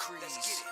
Let's get it.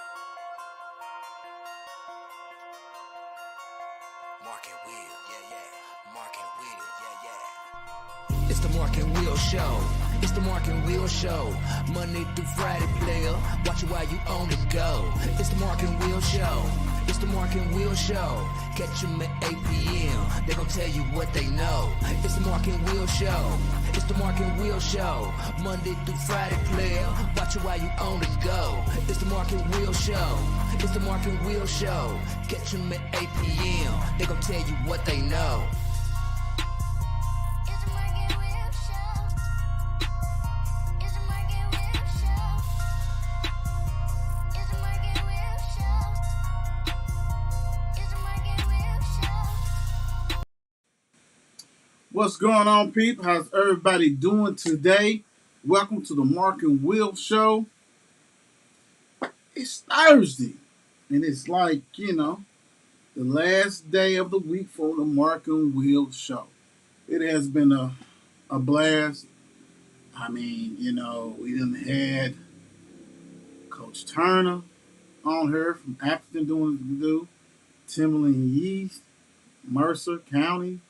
Mark and Will, yeah. Mark and Will, yeah. It's the Mark and Will Show. It's the Mark and Will Show. Monday through Friday, player. Watch it while you on the go. It's the Mark and Will Show. It's the Mark and Will Show. Catch them at 8 p.m. They gon' tell you what they know. It's the Mark and Will Show. It's the Mark and Will Show. Monday through Friday, player. Watch it while you on the go. It's the Mark and Will Show. It's the Mark and Will Show. Catch them at 8 p.m. They gon' tell you what they know. What's going on, peep? How's everybody doing today? Welcome to the Mark and Will Show. It's Thursday, and it's like, the last day of the week for the Mark and Will Show. It has been a blast. I mean, we done had Coach Turner on here from Acton doing what we do, Timberland Yeast, Mercer County.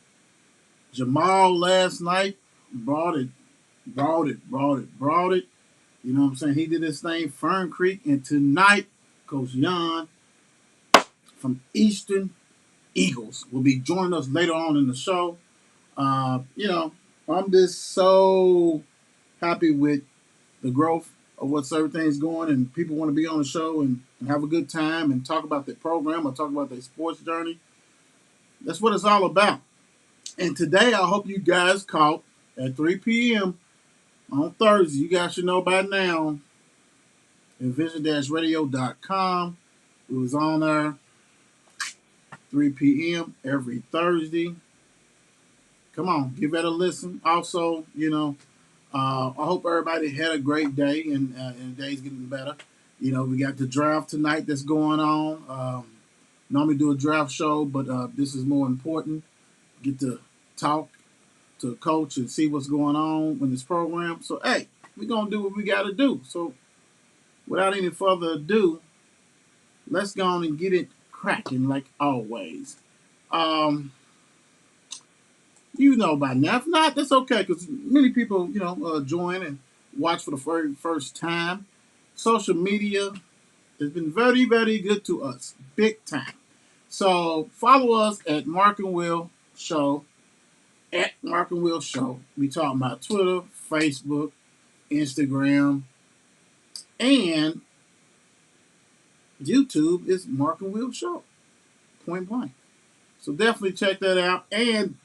Jamal last night brought it. You know what I'm saying? He did his thing, Fern Creek. And tonight, Coach Yohn from Eastern Eagles will be joining us later on in the show. I'm just so happy with the growth of what's everything's going, and people want to be on the show and have a good time and talk about their program or talk about their sports journey. That's what it's all about. And today, I hope you guys caught at 3 p.m. on Thursday. You guys should know by now at vision-radio.com. We was on there 3 p.m. every Thursday. Come on, give that a listen. Also, I hope everybody had a great day and the day's getting better. We got the draft tonight that's going on. Normally do a draft show, but this is more important. Get to talk to a coach and see what's going on in this program. So, hey, we're going to do what we got to do. So, without any further ado, let's go on and get it cracking like always. You know by now. If not, that's okay because many people, join and watch for the very first time. Social media has been very, very good to us. Big time. So, follow us at Mark and Will Show, at Mark and Will Show. We talk about Twitter, Facebook, Instagram, and YouTube is Mark and Will Show. Point blank. So definitely check that out. And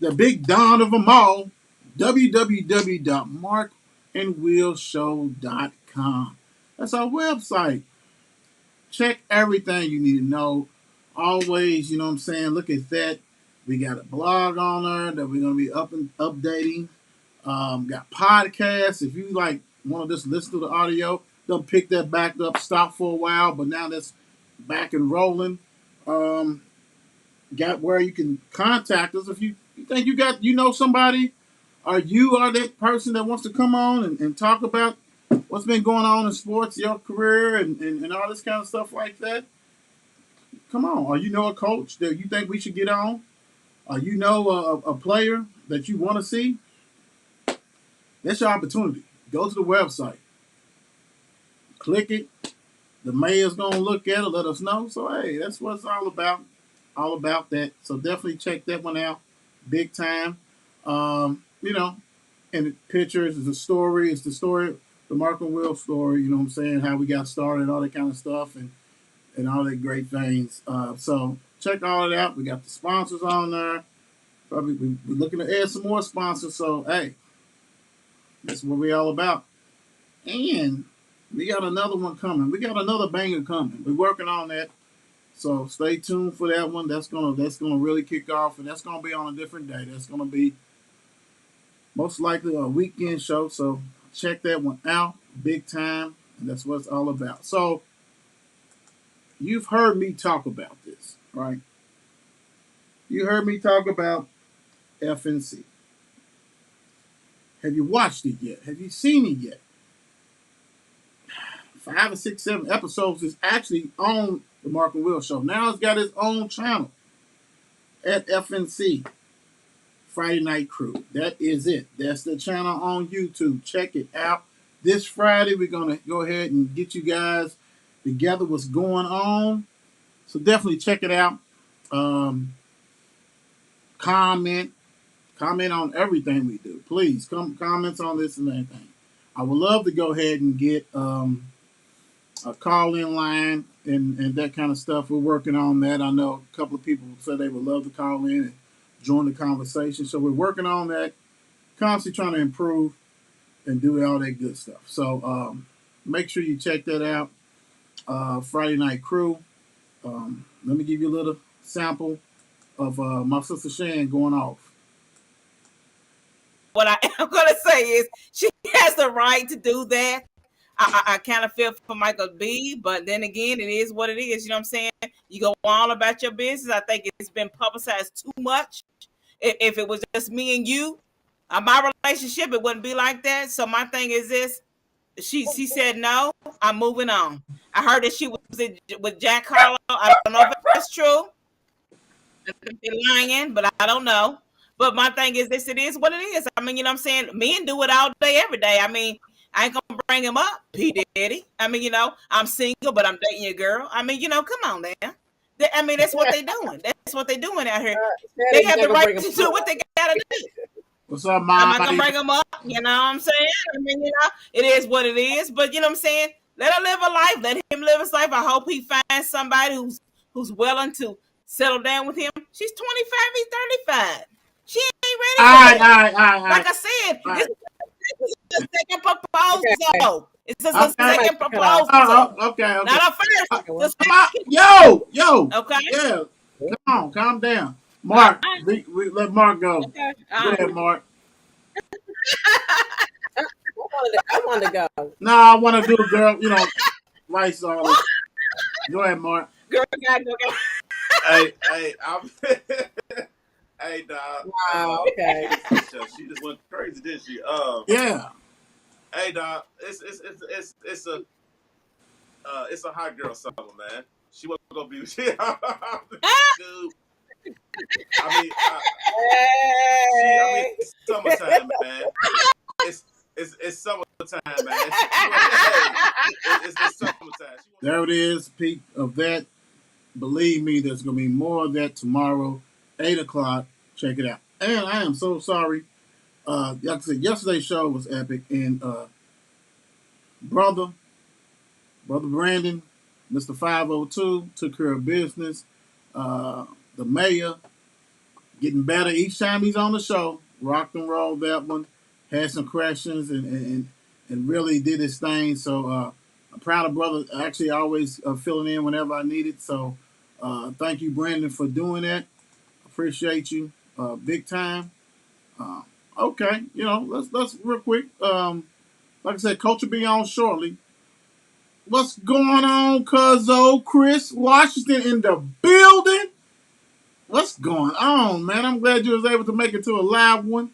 the big don of them all, www.markandwillshow.com. That's our website. Check everything you need to know. Always, look at that. We got a blog on there that we're going to be updating. Got podcasts. If you want to just listen to the audio, they'll pick that back up, stop for a while, but now that's back and rolling. Got where you can contact us if you think you know somebody, or you are that person that wants to come on and talk about what's been going on in sports, your career, and all this kind of stuff like that. Come on. Or you know a coach that you think we should get on? Or you know a player that you want to see? That's your opportunity. Go to the website. Click it. The mayor's going to look at it, let us know. So, hey, that's what it's all about. All about that. So definitely check that one out. Big time. And the pictures is the story. It's the story, the Mark and Will story, you know what I'm saying? How we got started, all that kind of stuff, and all that great things. So check all it out. We got the sponsors on there. Probably we're looking to add some more sponsors. So, hey, that's what we're all about. And we got another one coming. We got another banger coming. We're working on that. So stay tuned for that one. That's gonna really kick off, and that's gonna be on a different day. That's gonna be most likely a weekend show. So check that one out. Big time. And that's what it's all about. So you've heard me talk about this, right? You heard me talk about FNC. Have you watched it yet? Have you seen it yet? 5 or 6, 7 episodes is actually on the Mark and Will Show. Now it's got its own channel at FNC, Friday Night Crew. That is it. That's the channel on YouTube. Check it out. This Friday, we're going to go ahead and get you guys together what's going on. So definitely check it out. Comment on everything we do. Please, comments on this and everything. I would love to go ahead and get a call-in line and that kind of stuff. We're working on that. I know a couple of people said they would love to call in and join the conversation. So we're working on that, constantly trying to improve and do all that good stuff. So make sure you check that out. Friday Night Crew. Let me give you a little sample of my sister Shan going off. What I am going to say is she has the right to do that. I kind of feel for Michael B, but then again, it is what it is. You know what I'm saying? You go on about your business. I think it's been publicized too much. If it was just me and you, my relationship, it wouldn't be like that. So my thing is this. She said no. I'm moving on. I heard that she was with Jack Harlow. I don't know if that's true. They're lying, but I don't know. But my thing is this: it is what it is. I mean, you know what I'm saying? Men do it all day, every day. I mean, I ain't gonna bring him up, P. Diddy. I mean, you know, I'm single, but I'm dating a girl. I mean, you know, come on, man. I mean, that's what they're doing. That's what they're doing out here. They have the right to do what they gotta do. What's up, Mom? I'm not gonna bring him up. You know what I'm saying? I mean, you know, it is what it is. But you know what I'm saying? Let her live a life. Let him live his life. I hope he finds somebody who's willing to settle down with him. She's 25. He's 35. She ain't ready for that. Like I said, this is the second proposal. Okay. It's just the second proposal. Okay. Not a first. Yo. Okay. Yeah. Come on, calm down. Mark, we let Mark go. Okay. Go ahead, Mark. I want to go. No, I want to do, girl. You know, lights all. Go ahead, Mark. Girl, gotta go. Hey, I'm. Hey, dog. Wow. Okay. She just went crazy, didn't she? Yeah. Hey, dog. It's a hot girl summer, man. She wasn't gonna be. Dude. I mean, it's summertime, man. It's summertime, man. It's summertime. There it is, peak of that. Believe me, there's going to be more of that tomorrow, 8 o'clock. Check it out. And I am so sorry. Like I said, yesterday's show was epic. And brother Brandon, Mr. 502, took care of business. The mayor, getting better each time he's on the show. Rocked and rolled that one. Had some questions and really did his thing. So I'm proud of brother. Actually, always filling in whenever I need it. So thank you, Brandon, for doing that. Appreciate you big time. Okay, you know, let's real quick. Like I said, Coach will be on shortly. What's going on, cuzzo? Chris Washington in the building. What's going on, man? I'm glad you was able to make it to a live one.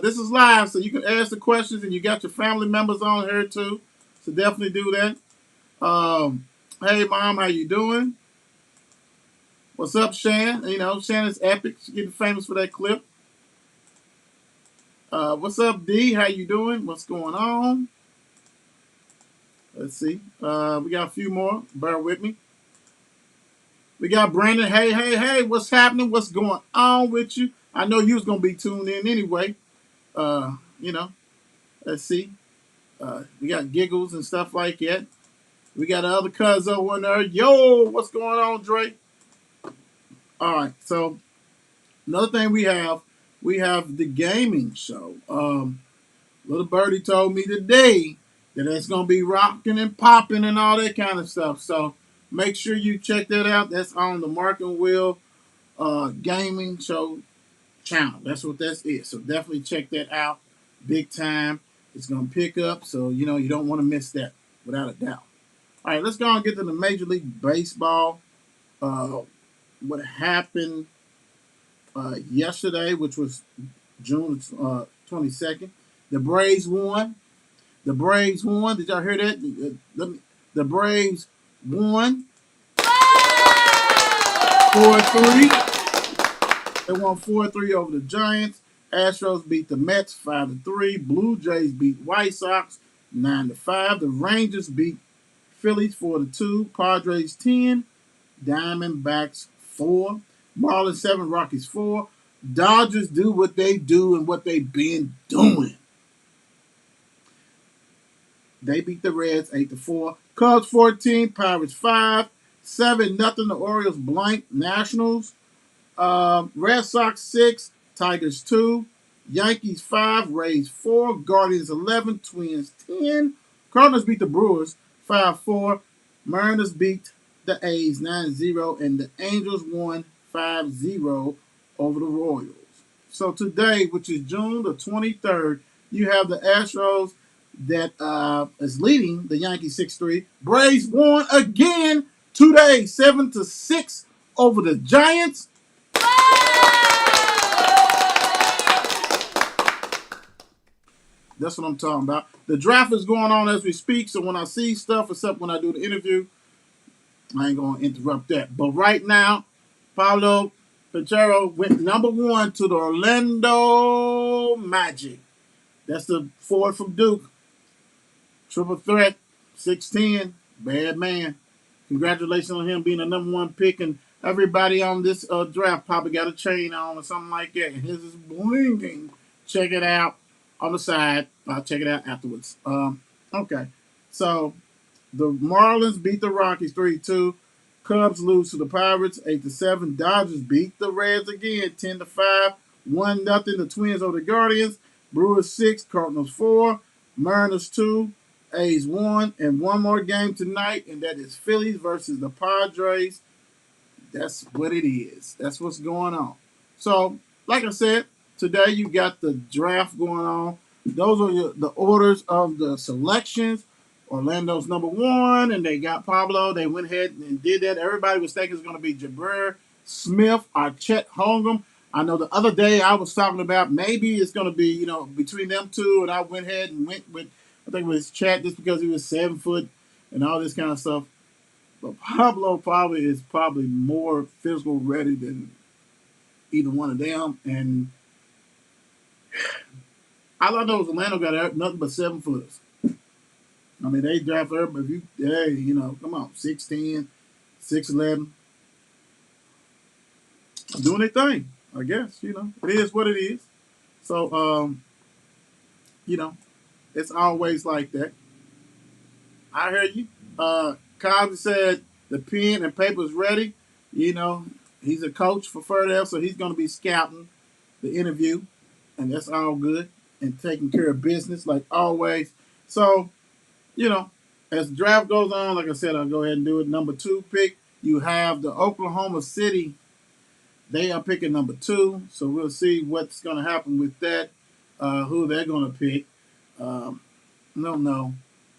This is live, so you can ask the questions, and you got your family members on here too. So definitely do that. Hey, Mom, how you doing? What's up, Shan? You know, Shannon's epic. She's getting famous for that clip. What's up, D? How you doing? What's going on? Let's see. We got a few more. Bear with me. We got Brandon. Hey. What's happening? What's going on with you? I know you was going to be tuned in anyway. You know, let's see. We got giggles and stuff like that. We got the other cuzzo in there. Yo, what's going on, Drake? All right. So another thing we have the gaming show. Little Birdie told me today that it's going to be rocking and popping and all that kind of stuff. So make sure you check that out. That's on the Mark and Will gaming show channel. That's what that is. So definitely check that out. Big time. It's going to pick up. So, you know, you don't want to miss that without a doubt. All right, let's go and get to the Major League Baseball. What happened yesterday, which was June 22nd. The Braves won. The Braves won. Did y'all hear that? The Braves won 4-3. They won 4-3 over the Giants. Astros beat the Mets 5-3. Blue Jays beat White Sox 9-5. The Rangers beat Phillies 4-2. Padres 10. Diamondbacks 4. Marlins 7. Rockies 4. Dodgers do what they do and what they've been doing. They beat the Reds 8-4. Cubs 14. Pirates 5. 7-0. The Orioles blank Nationals. Red Sox 6, Tigers 2, Yankees 5, Rays 4, Guardians 11, Twins 10. Cardinals beat the Brewers 5-4. Mariners beat the A's 9-0, and the Angels won 5-0 over the Royals. So today, which is June the 23rd, you have the Astros that is leading the Yankees 6-3. Braves won again today, 7-6 over the Giants. That's what I'm talking about. The draft is going on as we speak, so when I see stuff, except when I do the interview, I ain't going to interrupt that. But right now, Paulo Pachero went number 1 to the Orlando Magic. That's the forward from Duke. Triple threat, 6'10", bad man. Congratulations on him being the number 1 pick, and everybody on this draft probably got a chain on or something like that. And his is blinging. Check it out on the side. I'll check it out afterwards. Okay. So the Marlins beat the Rockies 3-2. Cubs lose to the Pirates 8-7. Dodgers beat the Reds again 10-5. 1-0. The Twins over the Guardians. Brewers 6, Cardinals 4, Mariners 2, A's 1, and one more game tonight, and that is Phillies versus the Padres. That's what it is. That's what's going on. So, like I said, today you got the draft going on. Those are the orders of the selections. Orlando's number 1, and they got Pablo. They went ahead and did that. Everybody was thinking it was going to be Jabari, Smith, or Chet Holmgren. I know the other day I was talking about maybe it's going to be, between them two, and I went ahead and went with, I think it was Chet just because he was 7 foot and all this kind of stuff. But Pablo probably is more physical ready than either one of them. And all I know is Orlando got nothing but 7 footers. I mean, they draft her, but come on, 6'10", 6'11", doing their thing, I guess. It is what it is. So, it's always like that. I heard you. Cosby said the pen and paper's ready. He's a coach for Ferguson, so he's going to be scouting the interview, and that's all good, and taking care of business like always. So, as the draft goes on, like I said, I'll go ahead and do it. Number 2 pick, you have the Oklahoma City. They are picking number 2, so we'll see what's going to happen with that, who they're going to pick. Don't know.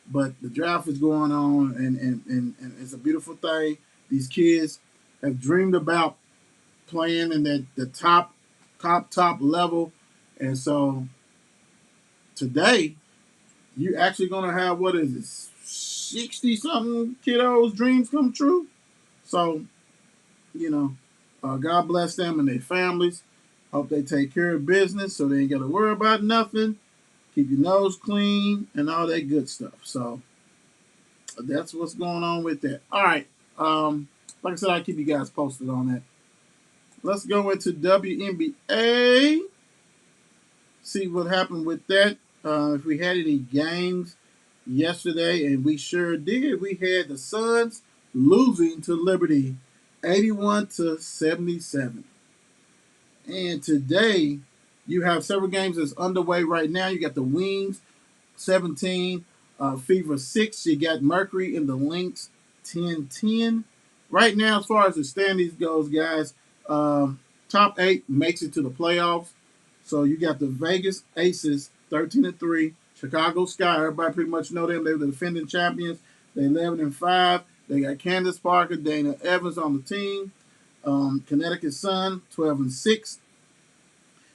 But the draft is going on, and it's a beautiful thing. These kids have dreamed about playing in the top level. And so today, you actually going to have, 60-something kiddos' dreams come true. So, God bless them and their families. Hope they take care of business so they ain't got to worry about nothing. Keep your nose clean and all that good stuff. So that's what's going on with that. All right. Like I said, I'll keep you guys posted on that. Let's go into WNBA. See what happened with that. If we had any games yesterday, and we sure did. We had the Suns losing to Liberty 81-77. And today, you have several games that's underway right now. You got the Wings, 17, Fever 6. You got Mercury and the Lynx, 10-10. Right now, as far as the standings goes, guys, top 8 makes it to the playoffs. So you got the Vegas Aces, 13-3. Chicago Sky, everybody pretty much know them. They were the defending champions. They're 11-5. They got Candace Parker, Dana Evans on the team. Connecticut Sun, 12-6.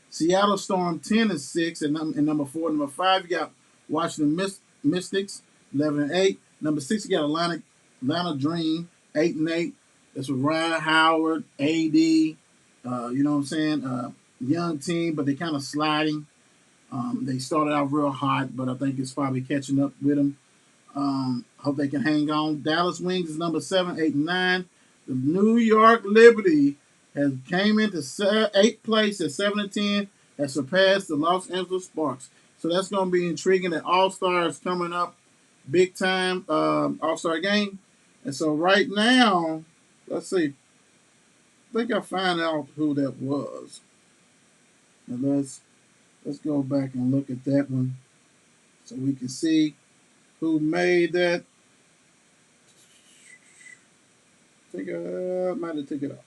Seattle Storm, 10-6, and number 4, number 5. You got Washington Mystics, 11-8. Number 6, you got Atlanta Dream, 8-8. That's with Ryan Howard, AD. You know what I'm saying? Young team, but they kind of sliding. They started out real hot, but I think it's probably catching up with them. Hope they can hang on. Dallas Wings is number 7, 8-9. The New York Liberty has came into 8th place at 7-10, has surpassed the Los Angeles Sparks. So that's going to be intriguing. The All-Star is coming up big time, All-Star game. And so right now, let's see. I think I found out who that was. And let's go back and look at that one so we can see who made that. I think I might have took it off.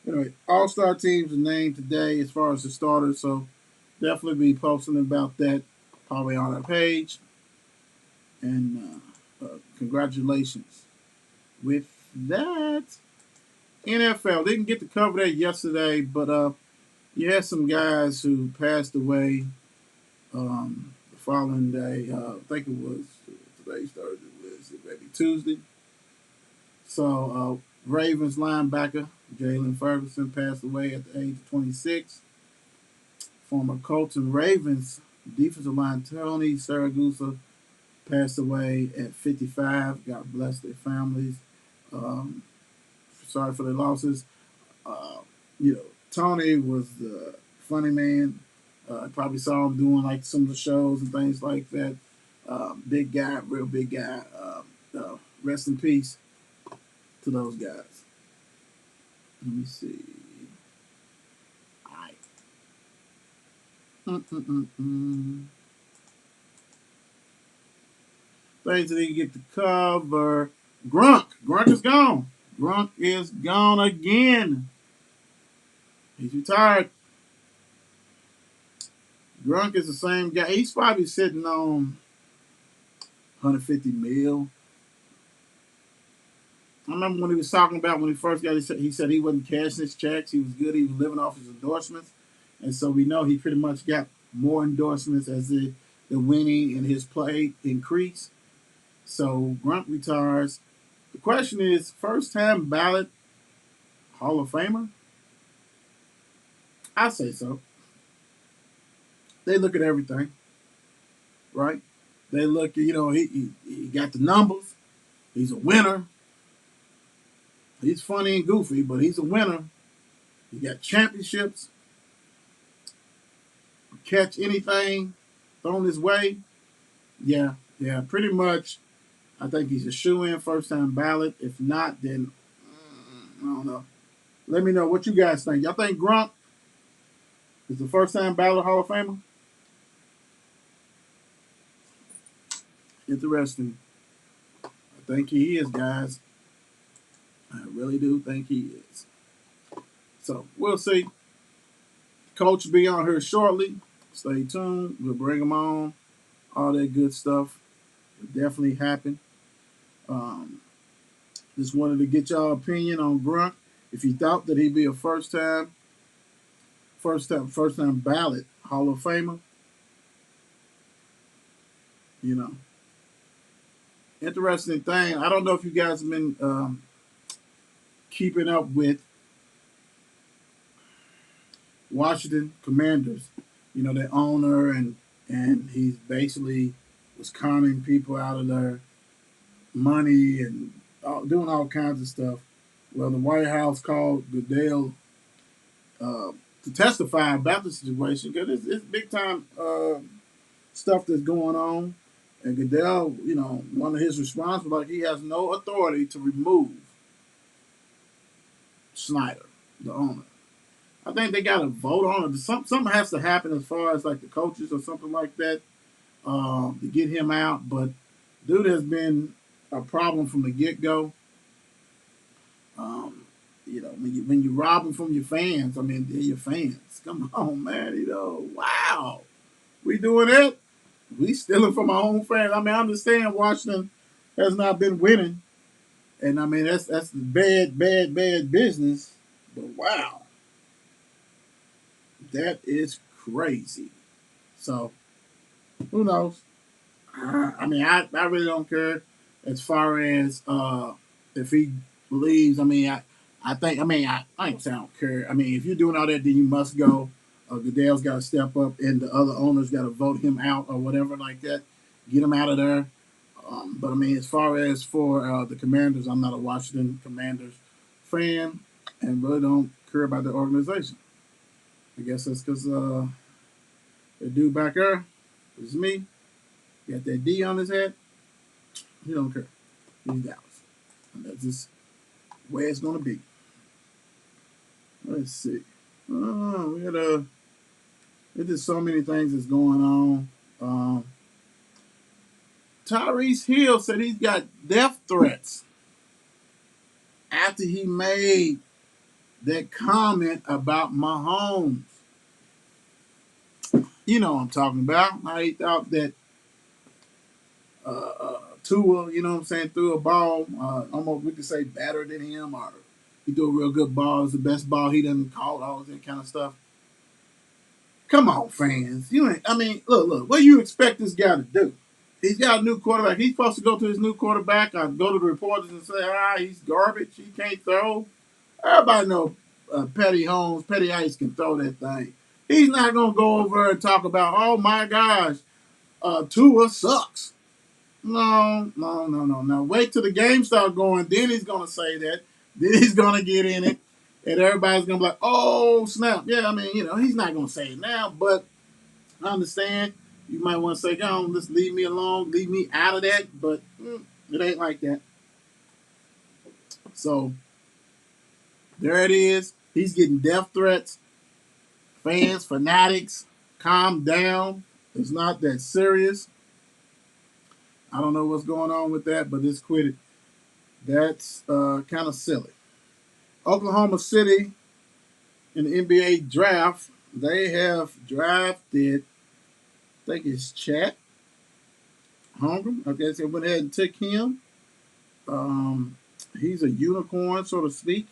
Anyway, All-Star teams are named today as far as the starters, so definitely be posting about that probably on our page. And congratulations with that. NFL, didn't get to cover that yesterday, but you had some guys who passed away the following day. I think it was today's Thursday, was it maybe Tuesday? So Ravens linebacker Jaylen Ferguson passed away at the age of 26. Former Colts and Ravens defensive line Tony Saragusa passed away at 55. God bless their families. Sorry for their losses. Tony was the funny man. Probably saw him doing like some of the shows and things like that. Big guy, real big guy. Rest in peace to those guys. Let me see. All right. Things that he get to cover. Grunk is gone. Grunk is gone again. He's retired. Grunk is the same guy. He's probably sitting on 150 mil. I remember when he was talking about when he first got he said he wasn't cashing his checks. He was good. He was living off his endorsements. And so we know he pretty much got more endorsements as the winning and his play increased. So Grunt retires. The question is, first-time ballot Hall of Famer? I say so. They look at everything, right? They look at, he got the numbers. He's a winner. He's funny and goofy, but he's a winner. He got championships. Catch anything thrown his way. Yeah, pretty much. I think he's a shoe-in first-time ballot. If not, then I don't know. Let me know what you guys think. Y'all think Gronk is the first-time ballot Hall of Famer? Interesting. I think he is, guys. I really do think he is. So, we'll see. Coach will be on here shortly. Stay tuned. We'll bring him on. All that good stuff will definitely happen. Just wanted to get y'all opinion on Grunt. If you thought that he'd be a first time ballot Hall of Famer, interesting thing. I don't know if you guys have been keeping up with Washington Commanders. Their owner and he's basically was conning people out of their money and doing all kinds of stuff. Well, the White House called Goodell to testify about the situation because it's big time stuff that's going on. And Goodell, one of his responses was like he has no authority to remove Snyder, the owner. I think they got to vote on it. Something has to happen as far as like the coaches or something like that to get him out. But dude has been a problem from the get-go. When you rob them from your fans, they're your fans. Come on, man. Wow. We doing it? We stealing from our own fans. I understand Washington has not been winning. And, that's the bad business. But, wow. That is crazy. So, who knows? I mean, I really don't care as far as if he leaves. I mean, I think, I mean, I ain't saying I don't care. I mean, if you're doing all that, then you must go. Goodell's got to step up, and the other owners got to vote him out or whatever like that. Get him out of there. But I mean, as far as for the Commanders, I'm not a Washington Commanders fan, and really don't care about the organization. I guess that's because the dude back there is me. Got that D on his head. He don't care. He's Dallas. And that's just where it's gonna be. Let's see. Oh, we had there's just so many things that's going on. Tyrese Hill said he's got death threats after he made that comment about Mahomes. You know what I'm talking about. How he thought that Tua, you know what I'm saying, threw a ball, almost we could say better than him, or he threw a real good ball. It's the best ball he done called, all that kind of stuff. Come on, fans. You ain't, I mean, look, what do you expect this guy to do? He's got a new quarterback. He's supposed to go to his new quarterback or go to the reporters and say, he's garbage. He can't throw. Everybody know Petty Ice can throw that thing. He's not going to go over and talk about, oh, my gosh, Tua sucks. No. Wait till the game starts going. Then he's going to say that. Then he's going to get in it. And everybody's going to be like, oh, snap. Yeah, I mean, he's not going to say it now. But I understand. You might want to say, go on, just leave me alone. Leave me out of that. But it ain't like that. So, there it is. He's getting death threats. Fans, fanatics, calm down. It's not that serious. I don't know what's going on with that, but just quit it. That's kind of silly. Oklahoma City in the NBA draft, they have drafted, I think it's Chet Holmgren. I guess they went ahead and took him. He's a unicorn, so to speak.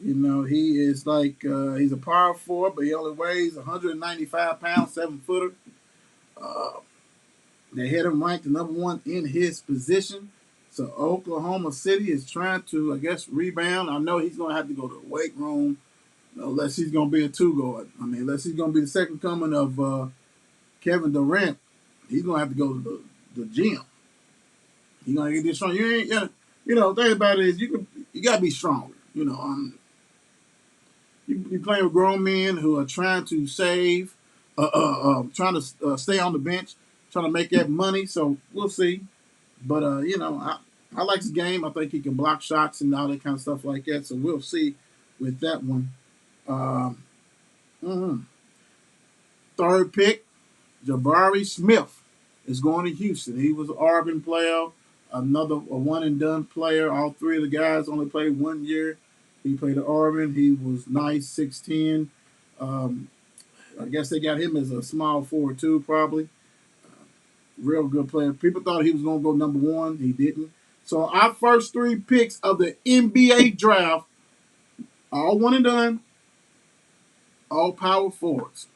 He is like, he's a power forward, but he only weighs 195 pounds, 7-footer. They had him ranked the number one in his position. So Oklahoma City is trying to, I guess, rebound. I know he's going to have to go to the weight room unless he's going to be a two-guard. I mean, unless he's going to be the second coming of Kevin Durant, he's going to have to go to the gym. He's going to get this strong. The thing about it is you got to be stronger. You playing with grown men who are trying to save, trying to stay on the bench, trying to make that money. So we'll see. But, I like his game. I think he can block shots and all that kind of stuff like that. So we'll see with that one. Third pick, Jabari Smith is going to Houston. He was an Auburn player, a one-and-done player. All three of the guys only played 1 year. He played at Auburn. He was nice, 6'10". I guess they got him as a small forward too, probably. Real good player. People thought he was going to go number one. He didn't. So our first three picks of the NBA draft, all one and done, all power forwards.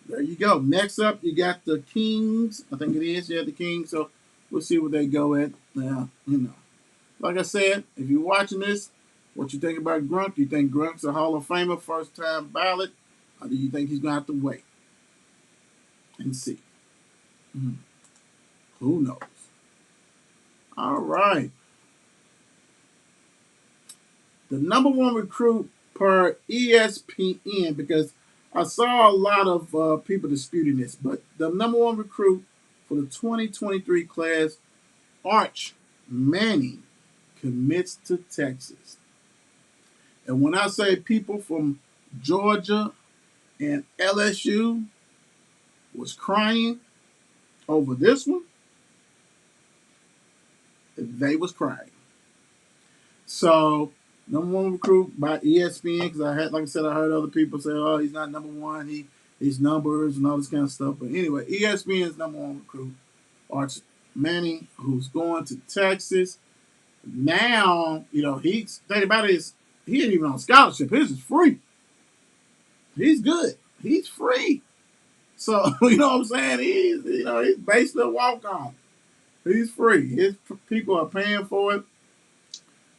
There you go. Next up, you got the Kings. I think it is. Yeah, the Kings. So we'll see what they go at. Like I said, if you're watching this, what you think about Grunk? Do you think Grunk's a Hall of Famer, first-time ballot? Or do you think he's going to have to wait and see? Who knows? All right. The number one recruit per ESPN, because I saw a lot of people disputing this, but the number one recruit for the 2023 class, Arch Manning, commits to Texas. And when I say people from Georgia and LSU was crying over this one, they was crying. So, number one recruit by ESPN, because I heard other people say, oh, he's not number one, his numbers and all this kind of stuff. But anyway, ESPN's number one recruit, Arch Manning, who's going to Texas. Now, he's thinking about it is he ain't even on scholarship. His is free. He's good. He's free. So you know what I'm saying? He's basically a walk on. He's free. His people are paying for it.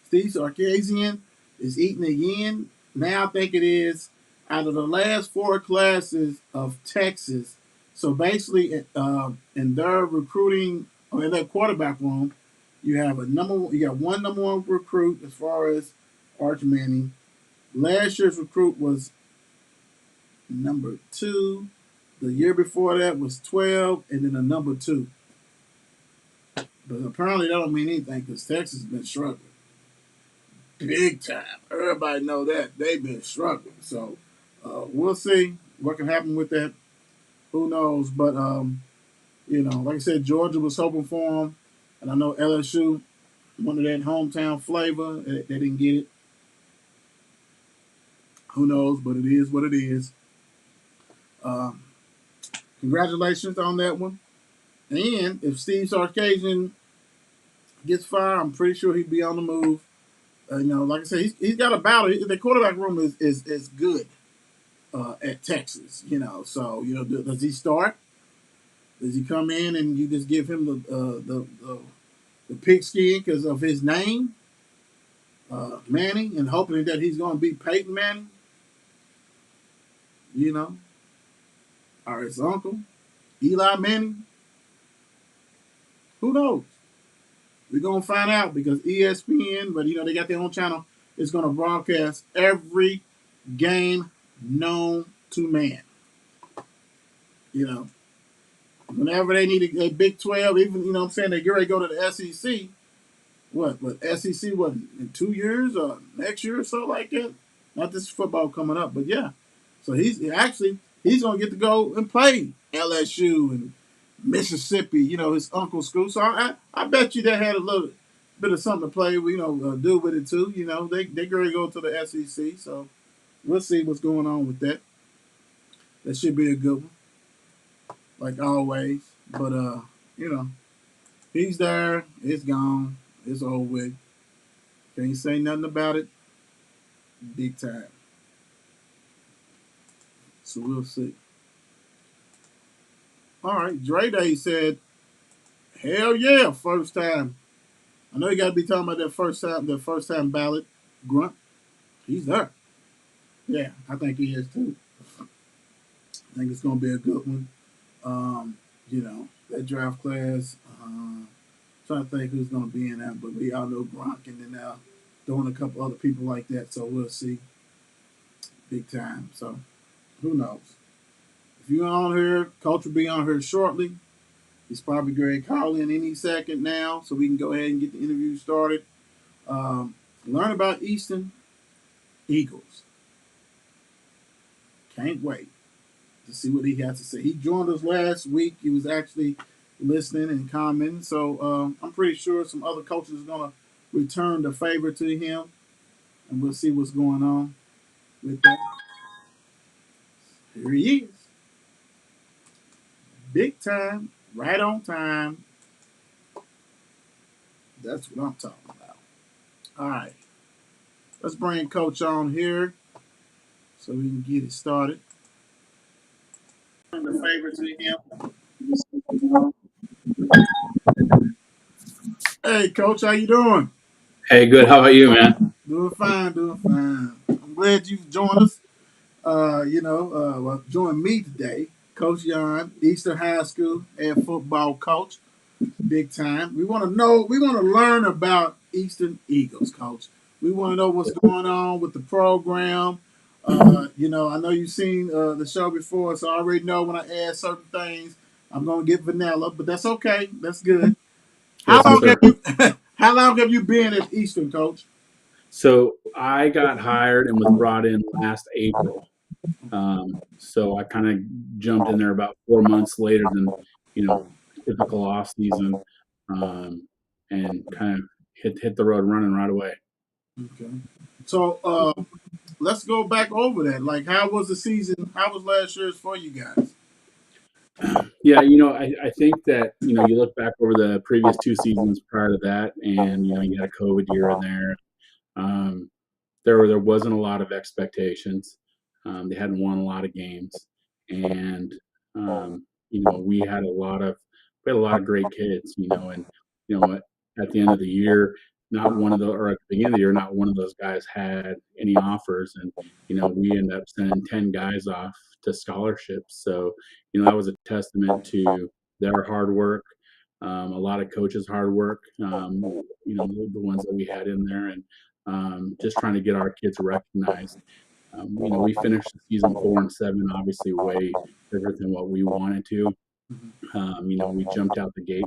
Steve Sarkisian is eating again. Now I think it is out of the last four classes of Texas. So basically, in their recruiting or in their quarterback room, you have you got one number one recruit as far as Arch Manning. Last year's recruit was number two. The year before that was 12, and then a number two. But apparently that don't mean anything because Texas has been struggling big time. Everybody know that they've been struggling. So we'll see what can happen with that. Who knows? But like I said, Georgia was hoping for him, and I know LSU wanted that hometown flavor. They didn't get it. Who knows? But it is what it is. Um, Congratulations on that one. And if Steve Sarkisian gets fired, I'm pretty sure he'd be on the move. Like I said, he's got a battle. The quarterback room is good at Texas. So does he start? Does he come in and you just give him the pigskin because of his name, Manning, and hoping that he's going to be Peyton Manning? Or his uncle, Eli Manning? Who knows? We're going to find out because ESPN, but they got their own channel, is going to broadcast every game known to man. Whenever they need a Big 12, even, what I'm saying, they get ready to go to the SEC. What SEC, in 2 years or next year or so like that? Not this football coming up, but yeah. So he's going to get to go and play LSU and Mississippi, his uncle's school. So I bet you they had a little bit of something to play, do with it too. They going to go to the SEC. So we'll see what's going on with that. That should be a good one, like always. But he's there. It's gone. It's over with. Can't say nothing about it. Big time. So we'll see. All right, Dre Day said, "Hell yeah, first time." I know you got to be talking about that first time ballot grunt. He's there. Yeah, I think he is too. I think it's going to be a good one. That draft class. Trying to think who's going to be in that, but we all know Gronk and then throwing a couple other people like that. So we'll see. Big time. So who knows? If you're on here, Coach will be on here shortly. He's probably going to call in any second now, so we can go ahead and get the interview started. Learn about Eastern Eagles. Can't wait to see what he has to say. He joined us last week. He was actually listening and commenting. So I'm pretty sure some other coaches are going to return the favor to him, and we'll see what's going on with that. Here he is. Big time, right on time. That's what I'm talking about. All right. Let's bring Coach on here so we can get it started. The favor to him. Hey, Coach, how you doing? Hey, good. How about you, man? Doing fine. I'm glad you joined us. Join me today, Coach Yohn, Eastern High School head football coach, big time. We want to learn about Eastern Eagles, Coach. We want to know what's going on with the program. I know you've seen the show before, so I already know when I ask certain things, I'm going to get vanilla, but that's okay. That's good. How long have you been at Eastern, Coach? So I got hired and was brought in last April. So I kind of jumped in there about 4 months later than, typical off season, and kind of hit the road running right away. Okay. So let's go back over that. Like, how was the season? How was last year's for you guys? Yeah, I think that, you look back over the previous 2 seasons prior to that, and, you had a COVID year in there. There wasn't a lot of expectations. They hadn't won a lot of games. And we had a lot of great kids, and at the end of the year, not one of the or at the beginning of the year, not one of those guys had any offers, and we ended up sending 10 guys off to scholarships. So that was a testament to their hard work, a lot of coaches' hard work, the ones that we had in there, and just trying to get our kids recognized. We finished the season 4-7, obviously way different than what we wanted to. We jumped out the gate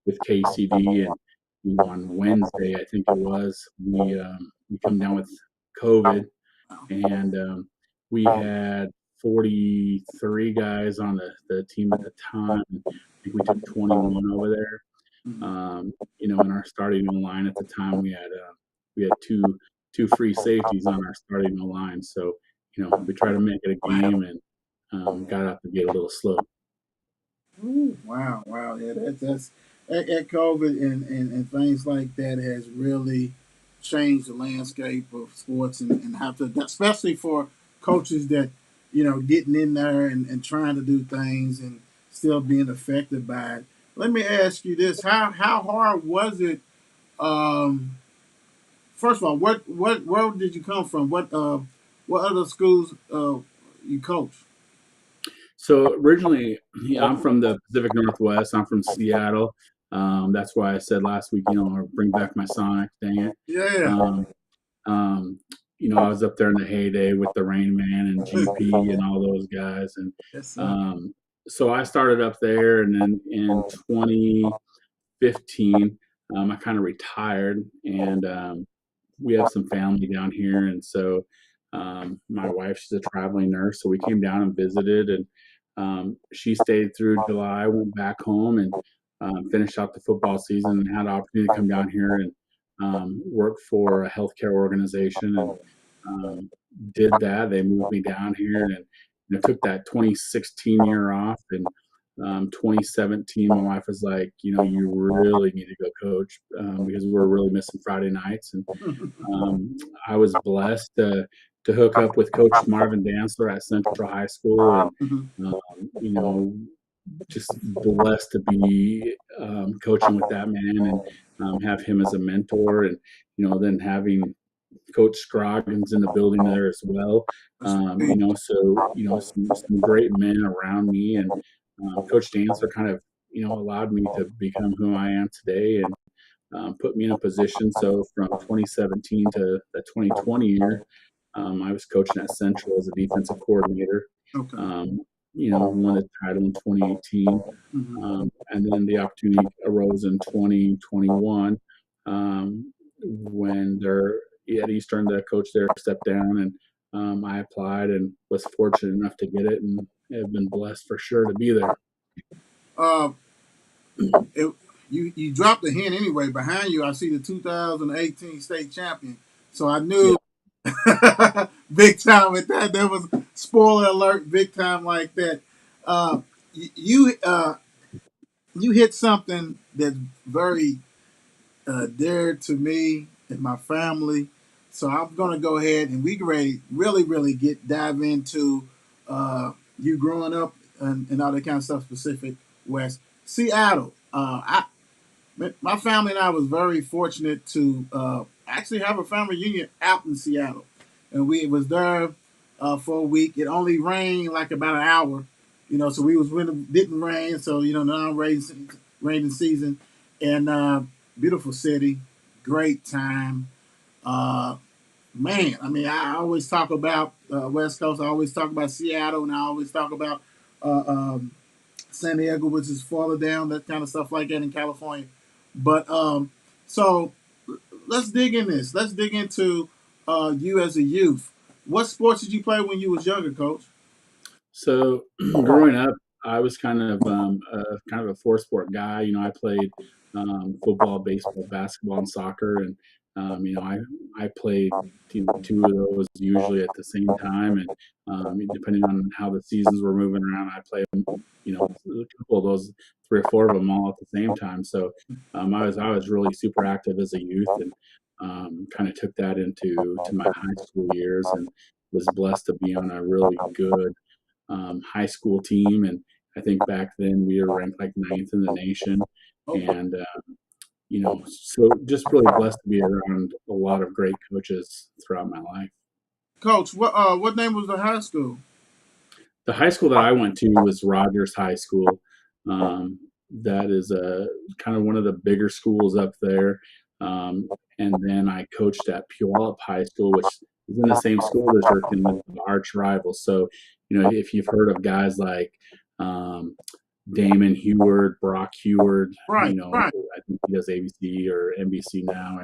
with KCD, and on Wednesday, I think it was, we come down with COVID, and we had 43 guys on the team at the time. I think we took 21 over there. In our starting line at the time, we had two free safeties on our starting line. So, we tried to make it a game, and got out the gate a little slow. Ooh, wow, wow. Yeah, that's that COVID and things like that has really changed the landscape of sports and how to, especially for coaches that, getting in there and trying to do things and still being affected by it. Let me ask you this: how hard was it? Um, First of all, where did you come from? What other schools you coach? So originally, I'm from the Pacific Northwest. I'm from Seattle. That's why I said last week, I'll bring back my Sonics. Dang it. Yeah. Um, I was up there in the heyday with the Rain Man and GP and all those guys, and Yes, sir. so I started up there, and then in 2015, I kind of retired, and we have some family down here, and so my wife, she's a traveling nurse, so we came down and visited, and she stayed through July, went back home, and finished out the football season, and had the opportunity to come down here and work for a healthcare organization, and did that. They moved me down here, and took that 2016 year off, and 2017, my wife was like, you really need to go coach, because we're really missing Friday nights. And I was blessed to hook up with Coach Marvin Dantzler at Central High School, and just blessed to be coaching with that man, and have him as a mentor, and then having Coach Scroggins in the building there as well. Some great men around me, and Coach Dancer kind of allowed me to become who I am today, and put me in a position. So from 2017 to the 2020 year, I was coaching at Central as a defensive coordinator. Okay. Won the title in 2018, and then the opportunity arose in 2021, when at Eastern, the coach there stepped down, and I applied and was fortunate enough to get it, and have been blessed for sure to be there. You dropped a hint anyway. Behind you, I see the 2018 state champion. So I knew big time with that. There was spoiler alert, big time like that. You hit something that's very dear to me and my family. So I'm gonna go ahead and we can really dive into you growing up and all that kind of stuff. Specific West Seattle. My family and I was very fortunate to actually have a family reunion out in Seattle, and we was there for a week. It only rained like about an hour, so we was when it didn't rain, so non-raining season, and beautiful city, great time. Man, I mean, I always talk about West Coast. I always talk about Seattle, and I always talk about uh, um, San Diego, which is farther down, that kind of stuff like that in California. But so let's dig in this. Let's dig into you as a youth. What sports did you play when you was younger, Coach? So growing up, I was kind of a four sport guy. I played football, baseball, basketball, and soccer, and I played two of those usually at the same time, and depending on how the seasons were moving around, I played a couple of those, 3 or 4 of them all at the same time. So I was really super active as a youth, and kind of took that into my high school years, and was blessed to be on a really good high school team, and I think back then we were ranked like 9th in the nation. Okay. And, so just really blessed to be around a lot of great coaches throughout my life. Coach, what name was the high school? The high school that I went to was Rogers High School. That is kind of one of the bigger schools up there. And then I coached at Puyallup High School, which is in the same school district and with the arch rivals. So, if you've heard of guys like Damon Heward, Brock Heward, Right. I think he does ABC or NBC now,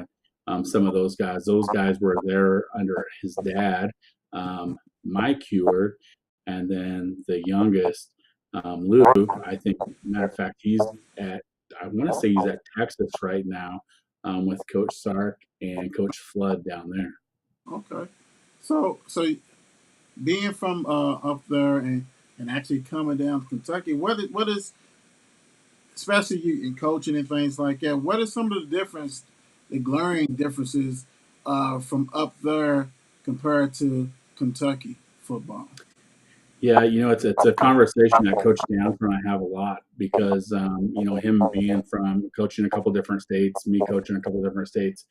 and some of those guys were there under his dad, Mike Heward, and then the youngest, Luke. I think, matter of fact, I want to say he's at Texas right now, with Coach Sark and Coach Flood down there. Okay. So being from up there and actually coming down to Kentucky, what is especially you in coaching and things like that, what are some of the glaring differences from up there compared to Kentucky football? Yeah, it's a conversation that Coach Stanford and I have a lot because him being from coaching a couple different states, me coaching a couple different states,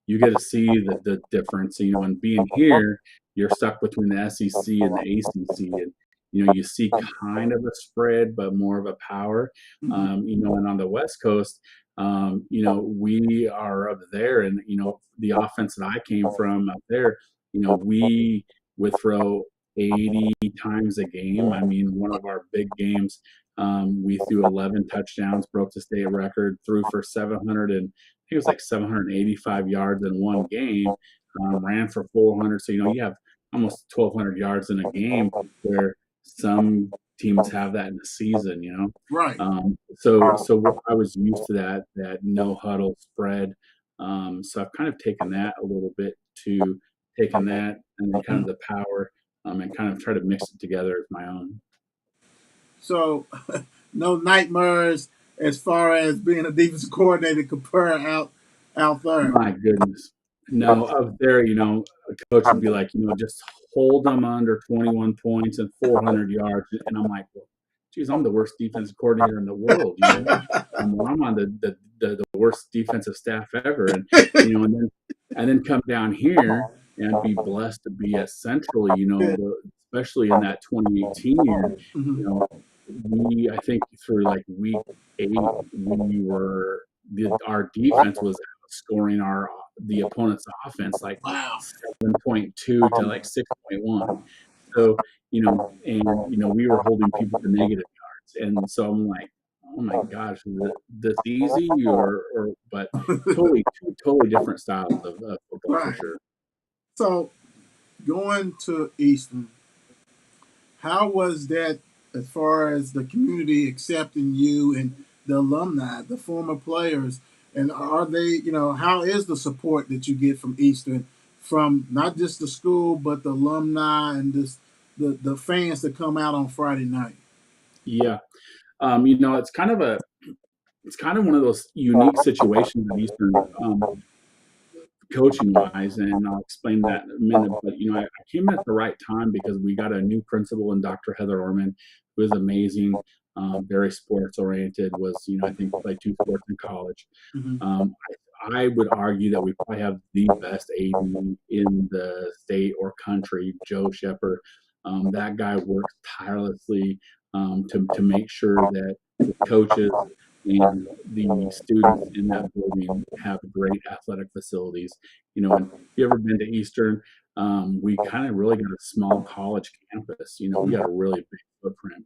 you get to see the difference. And being here, you're stuck between the SEC and the ACC, and you see kind of a spread, but more of a power. And on the West Coast, we are up there, and the offense that I came from up there, we would throw 80 times a game. I mean, one of our big games, we threw 11 touchdowns, broke the state record, threw for 700 and I think it was like 785 yards in one game, ran for 400. So, you have almost 1,200 yards in a game where some teams have that in a season. Right. So I was used to that no huddle spread. So I've kind of taken that a little bit to taking that and then kind of the power, and kind of try to mix it together as my own. So, no nightmares as far as being a defensive coordinator compare out there. My goodness. No, up there, a coach would be like, just hold them under 21 points and 400 yards. And I'm like, well, geez, I'm the worst defensive coordinator in the world. I'm on the worst defensive staff ever. And, and then come down here and be blessed to be at Central, especially in that 2018 year, I think through like week 8, our defense was scoring the opponent's offense like 7.2 to like 6.1. So, we were holding people to negative yards. And so I'm like, oh my gosh, is this easy but two totally different styles of football for sure. So going to Eastern, how was that as far as the community accepting you and the alumni, the former players? And are they, how is the support that you get from Eastern, from not just the school, but the alumni and the fans that come out on Friday night? Yeah. It's kind of one of those unique situations at Eastern, coaching wise, and I'll explain that in a minute. But I came at the right time because we got a new principal in Dr. Heather Orman, who is amazing, very sports oriented. Was I think played 2 sports in college. I would argue that we probably have the best AD in the state or country, Joe Shepard. That guy works tirelessly to make sure that the coaches and the students in that building have great athletic facilities. And if you've ever been to Eastern, we kind of really got a small college campus. We got a really big footprint.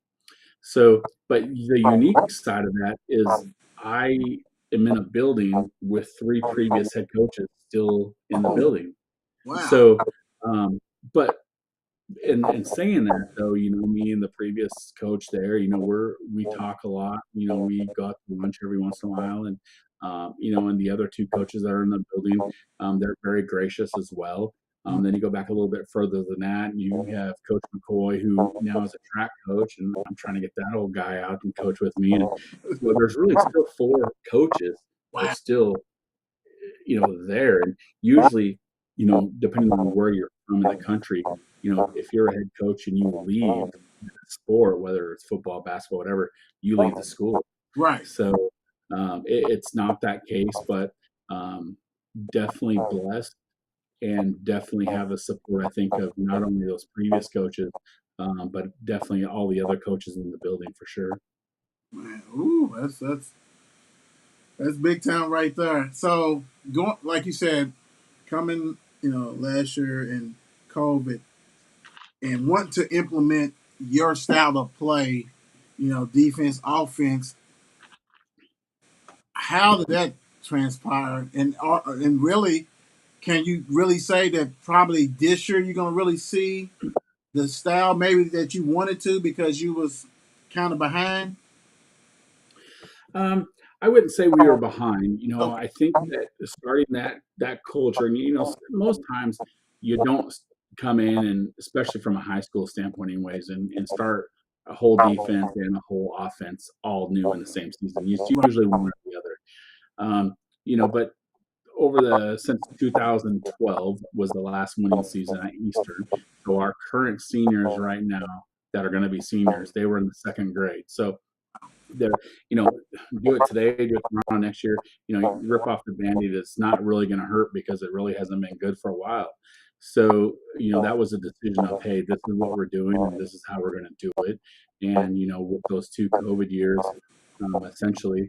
So, but the unique side of that is I am in a building with 3 previous head coaches still in the building. Wow. So, but in saying that though, me and the previous coach there, we talk a lot. We go out to lunch every once in a while, and and the other 2 coaches that are in the building, they're very gracious as well. Then you go back a little bit further than that, and you have Coach McCoy, who now is a track coach, and I'm trying to get that old guy out and coach with me. And so there's really still 4 coaches that are still, there. And usually, depending on where you're from in the country, if you're a head coach and you leave, sport, whether it's football, basketball, whatever, you leave the school. Right. So it's not that case, but definitely blessed and definitely have the support, I think, of not only those previous coaches, but definitely all the other coaches in the building for sure. Man, ooh, that's big time right there. So going like you said, coming, last year in COVID and want to implement your style of play, defense, offense. How did that transpire? And really, can you really say that probably this year you're gonna really see the style maybe that you wanted to because you was kind of behind? Um, I wouldn't say we were behind. Okay. I think that starting that culture, and most times you don't come in and especially from a high school standpoint, anyways, and start a whole defense and a whole offense all new in the same season. It's Right. usually one or the other. But since 2012 was the last winning season at Eastern. So our current seniors right now that are going to be seniors, they were in the second grade. So they're, do it today, do it tomorrow, next year. You rip off the band-aid, it's not really going to hurt because it really hasn't been good for a while. So, that was a decision of, hey, this is what we're doing and this is how we're going to do it. And, with those 2 COVID years, essentially,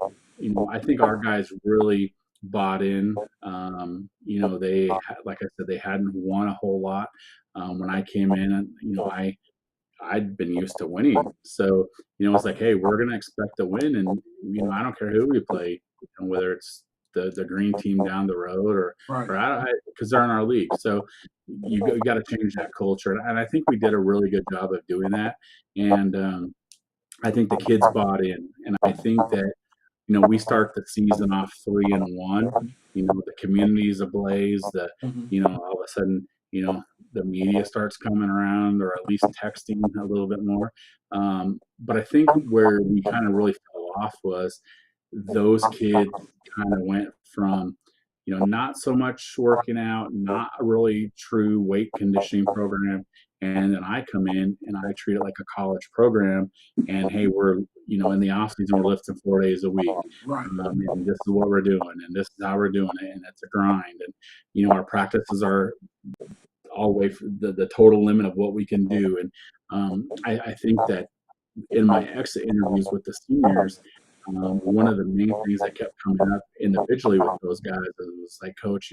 I think our guys really bought in. Like I said, they hadn't won a whole lot. When I came in, and, I'd been used to winning. So, it's like, hey, we're going to expect to win. And, I don't care who we play, whether it's the green team down the road or Right. because they're in our league. So you got to change that culture. And I think we did a really good job of doing that. And I think the kids bought in. And I think that, we start the season off 3-1. The community's ablaze. All of a sudden, the media starts coming around, or at least texting a little bit more. But I think where we kind of really fell off was those kids kind of went from, not so much working out, not a really true weight conditioning program. And then I come in and I treat it like a college program. And hey, we're, in the off season, we're lifting 4 days a week. Right. And this is what we're doing, and this is how we're doing it, and it's a grind. And our practices are all the way for the total limit of what we can do. And I think that in my exit interviews with the seniors, one of the main things that kept coming up individually with those guys was like, Coach,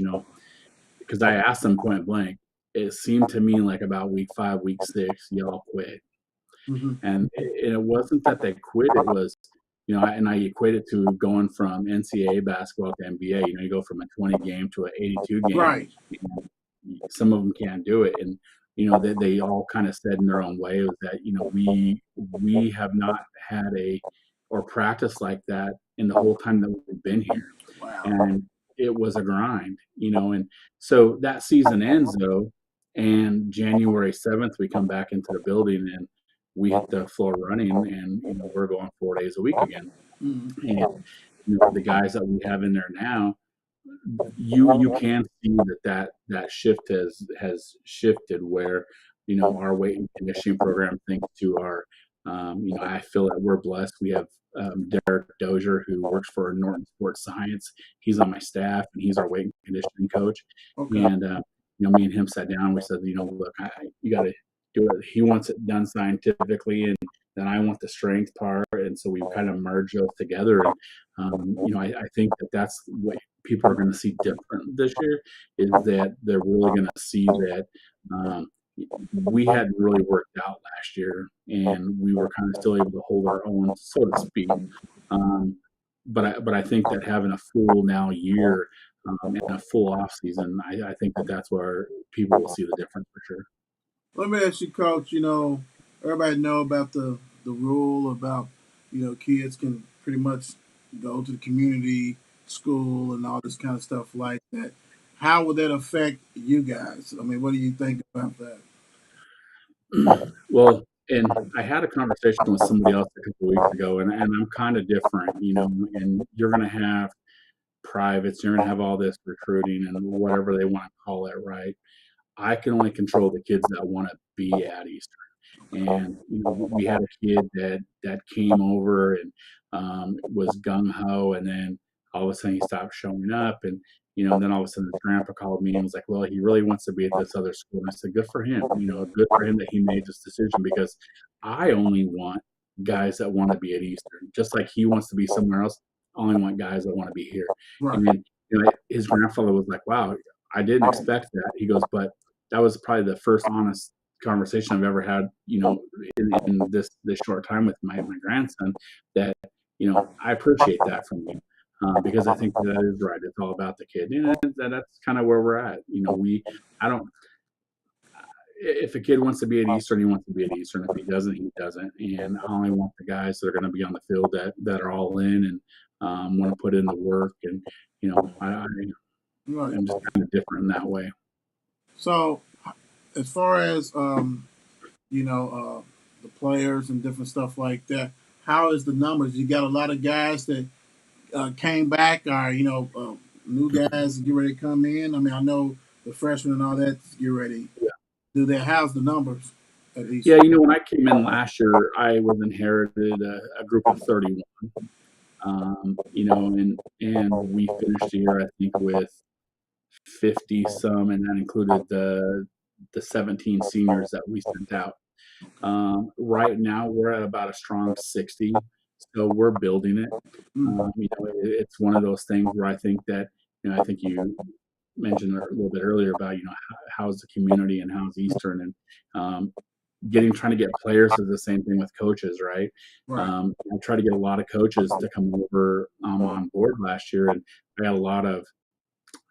because I asked them point blank, it seemed to me like about week 5, week 6, y'all quit. Mm-hmm. And it wasn't that they quit. It was, and I equate it to going from NCAA basketball to NBA. You go from a 20 game to an 82 game. Right. Some of them can't do it. And, they all kind of said in their own way was that, we have not had or practiced like that in the whole time that we've been here. Wow. And it was a grind, and so that season ends though. And January 7th, we come back into the building and we hit the floor running, and we're going 4 days a week again. Mm-hmm. And the guys that we have in there now, you can see that shift has shifted where our weight and conditioning program, thanks to our I feel that we're blessed. We have Derek Dozier, who works for Norton Sports Science. He's on my staff and he's our weight and conditioning coach. Okay. And me and him sat down. We said, look, you got to do it. He wants it done scientifically, and then I want the strength part. And so we kind of merge those together. And I think that's what people are going to see different this year, is that they're really going to see that we hadn't really worked out last year, and we were kind of still able to hold our own, so to speak. But I think that having a full now year and a full off season, I think that's where people will see the difference for sure. Let me ask you, Coach. Everybody know about the rule about kids can pretty much go to the community school and all this kind of stuff like that. How would that affect you guys? I mean, what do you think about that? Well, and I had a conversation with somebody else a couple weeks ago, and I'm kind of different, and you're going to have privates, you're going to have all this recruiting and whatever they want to call it, right? I can only control the kids that want to be at Eastern. And we had a kid that came over and was gung ho, and then all of a sudden he stopped showing up, and then all of a sudden his grandpa called me and was like, "Well, he really wants to be at this other school." And I said, "Good for him. Good for him that he made this decision, because I only want guys that want to be at Eastern, just like he wants to be somewhere else. I only want guys that want to be here." Right. And then his grandfather was like, "Wow, I didn't expect that." He goes, "But that was probably the first honest conversation I've ever had, in this short time with my grandson, that I appreciate that from you, because I think that is right. It's all about the kid, and that's kind of where we're at. I don't. If a kid wants to be at Eastern, he wants to be at Eastern. If he doesn't, he doesn't. And I only want the guys that are going to be on the field that are all in and want to put in the work. And Right. I'm just kind of different in that way." So, as far as the players and different stuff like that, how is the numbers? You got a lot of guys that came back, or new guys get ready to come in. I mean, I know the freshmen and all that get ready. Yeah. Do they have the numbers at least? Yeah, when I came in last year, I was inherited a group of 31. And we finished the year, I think, with 50 some, and that included the 17 seniors that we sent out. Right now, we're at about a strong 60, so we're building it. It's one of those things where I think that, I think you mentioned a little bit earlier about, how's the community and how's Eastern, and trying to get players is the same thing with coaches, right? Right. I tried to get a lot of coaches to come over on board last year, and I got a lot of,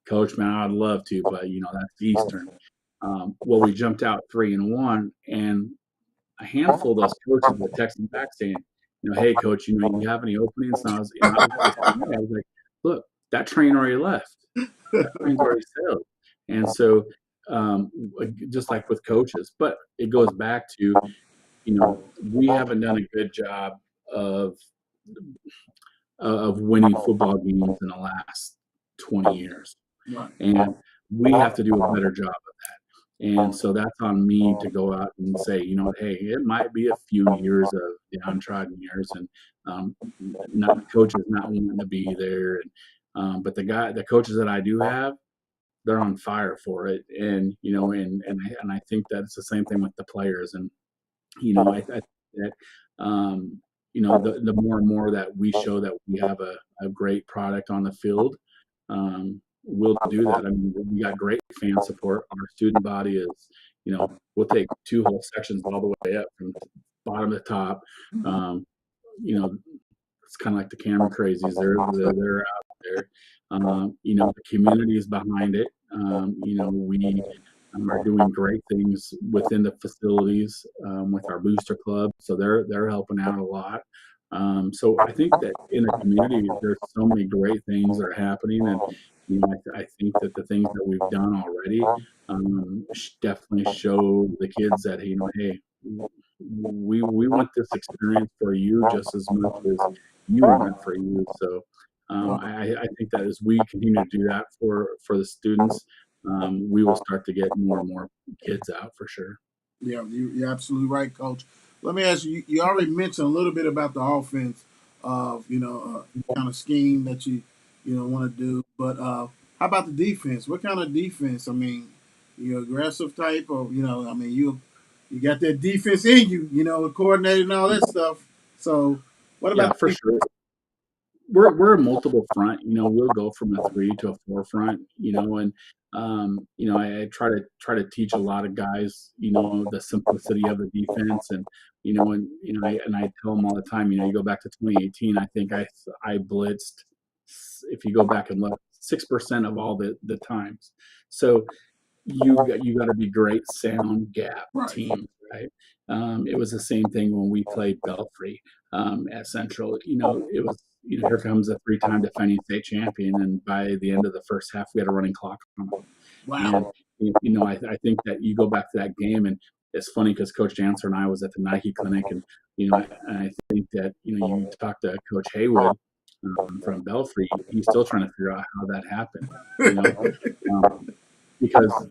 "Coach, man, I'd love to, but that's Eastern." Well, we jumped out 3-1, and a handful of those coaches were texting back saying, "Hey, coach, you have any openings?" And I was like, "Look, that train already left. That train's already sailed." And so, just like with coaches, but it goes back to, we haven't done a good job of winning football games in the last 20 years. Right. And we have to do a better job of that. And so that's on me to go out and say, hey, it might be a few years of downtrodden years, and not coaches not wanting to be there. And but the coaches that I do have, they're on fire for it. And I think that it's the same thing with the players. And I think that the more and more that we show that we have a great product on the field, we'll do that. I mean, we got great fan support. Our student body is, we'll take 2 whole sections all the way up from bottom to top. It's kind of like the camera crazies. They're out there. The community is behind it. We are doing great things within the facilities with our booster club, so they're helping out a lot. So I think that in the community, there's so many great things that are happening, and I think that the things that we've done already definitely show the kids that hey, we want this experience for you just as much as you want it for you. So I think that as we continue to do that for the students, we will start to get more and more kids out for sure. Yeah, you're absolutely right, Coach. Let me ask you. You already mentioned a little bit about the offense of kind of scheme that you want to do, but how about the defense? What kind of defense? I mean, you aggressive type, or I mean, you got that defense in you, coordinating and all that stuff. So, what about? Yeah, for sure. We're a multiple front. We'll go from a 3 to a 4 front. And I try to teach a lot of guys, the simplicity of the defense, and I tell them all the time. You go back to 2018. I think I blitzed. If you go back and look, 6% of all the times. So you got to be great sound gap teams, right? It was the same thing when we played Belfry at Central. It was. Here comes a 3-time defending state champion, and by the end of the first half, we had a running clock on them. Wow. And, I think that you go back to that game, and it's funny because Coach Dancer and I was at the Nike clinic, and I think that you talk to Coach Haywood from Belfry, he's still trying to figure out how that happened. Because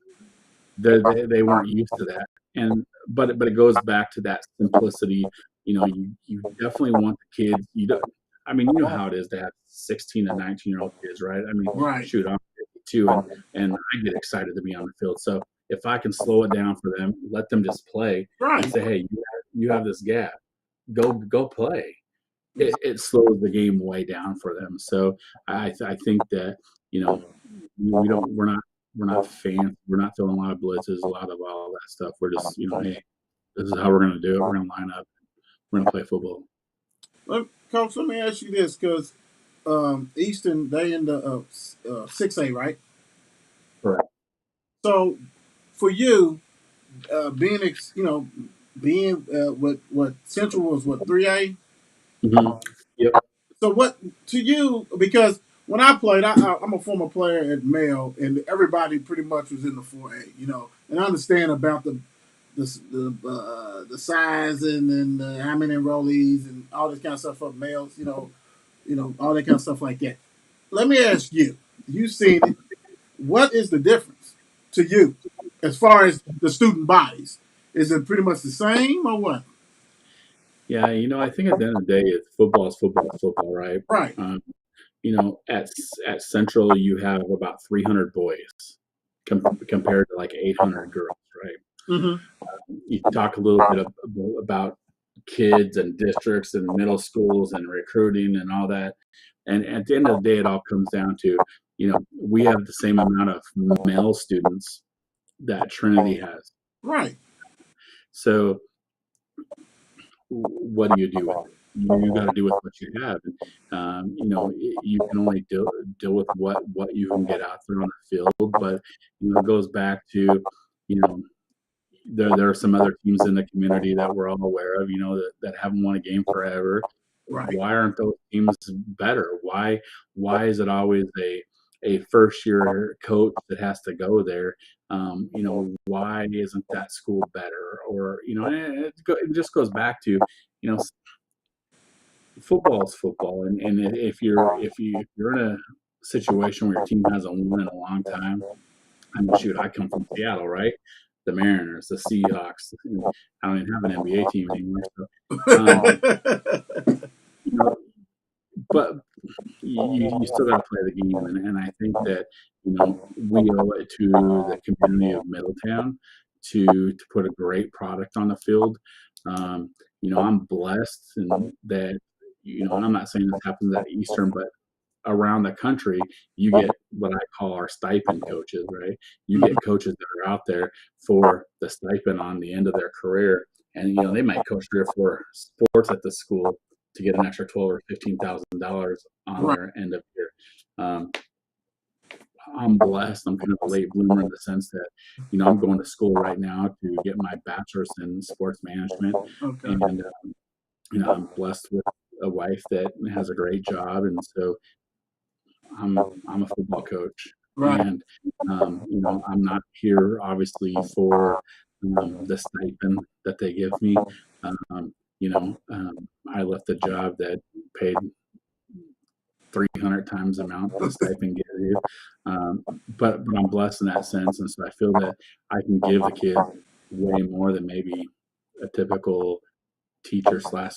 they weren't used to that. And but it goes back to that simplicity. You definitely want the kids. You don't. I mean, you know how it is to have 16 and 19-year-old kids, right? I mean, Right. shoot, I'm 52, and I get excited to be on the field. So if I can slow it down for them, let them just play, Right. and say, hey, you have this gap, go play. It slows the game way down for them. So I think that we're not fans. We're not throwing a lot of blitzes, a lot of all that stuff. We're just hey, this is how we're going to do it. We're going to line up. We're going to play football. Coach, let me ask you this, because Eastern, they in the 6A, right? Correct. So for you, being what Central was, what, 3A? Mm-hmm. Yep. So what to you? Because when I played, I'm a former player at Mail, and everybody pretty much was in the 4A. And I understand about the size and how many enrollees and all this kind of stuff for males. All that kind of stuff like that. Let me ask you. You've seen it. What is the difference to you as far as the student bodies? Is it pretty much the same or what? Yeah, I think at the end of the day, football is football, right? Right. At Central, you have about 300 boys compared to like 800 girls, right? Mm-hmm. You talk a little bit about kids and districts and middle schools and recruiting and all that. And at the end of the day, it all comes down to, we have the same amount of male students that Trinity has. Right. So what do you do with it? You got to do with what you have. You can only deal with what you can get out there on the field. But it goes back to, there are some other teams in the community that we're all aware of, that haven't won a game forever. Right. Why aren't those teams better? Why is it always a first year coach that has to go there? Why isn't that school better? Or it just goes back to football is football, and if you're in a situation where your team hasn't won in a long time. I mean, shoot, I come from Seattle, right? The Mariners, the Seahawks. I don't even have an NBA team anymore. So, but you still got to play the game, and I think that we owe it to the community of Middletown to put a great product on the field. I'm blessed, and that and I'm not saying this happens at Eastern, but around the country, you get what I call our stipend coaches, right? You get coaches that are out there for the stipend on the end of their career, and they might coach 3 or 4 sports at the school to get an extra $12,000 or $15,000 on their end of year. I'm blessed. I'm kind of a late bloomer in the sense that I'm going to school right now to get my bachelor's in sports management, Okay. and I'm blessed with a wife that has a great job, and so I'm a football coach, Right. and I'm not here obviously for the stipend that they give me. I left a job that paid 300 times the amount the stipend gives you, but I'm blessed in that sense, and so I feel that I can give the kids way more than maybe a typical teacher slash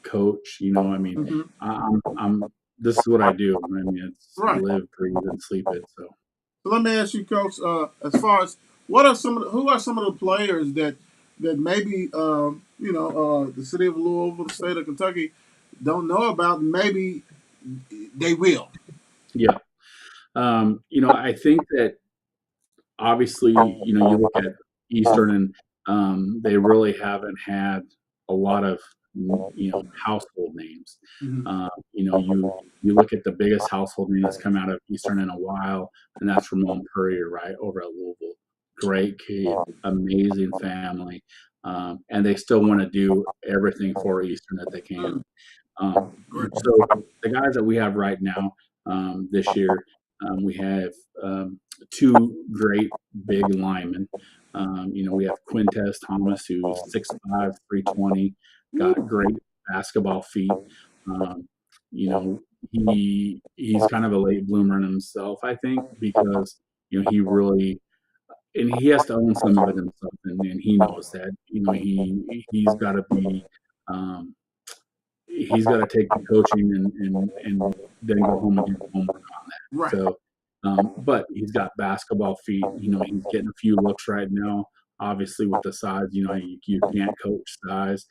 coach. I mean, Mm-hmm. I'm this is what I do. I mean, it's Right. live, breathe, and sleep it. So let me ask you, Coach. As far as who are some of the players that maybe the city of Louisville, the state of Kentucky, don't know about? Maybe they will. yeah, I think that obviously, you look at Eastern, and they really haven't had a lot of household names. Mm-hmm. You look at the biggest household name that's come out of Eastern in a while, and that's Ramon Purrier, right, over at Louisville. Great kid, amazing family, and they still want to do everything for Eastern that they can. So the guys that we have right now this year, we have 2 great big linemen. We have Quintes Thomas, who's 6'5", 320, got great basketball feet. He's kind of a late bloomer in himself, I think, because he really and he has to own some of it himself, and he knows that. He's got to be, um, he's got to take the coaching and then go home and do homework on that. Right. So, but he's got basketball feet. He's getting a few looks right now. Obviously, with the size, you can't coach size.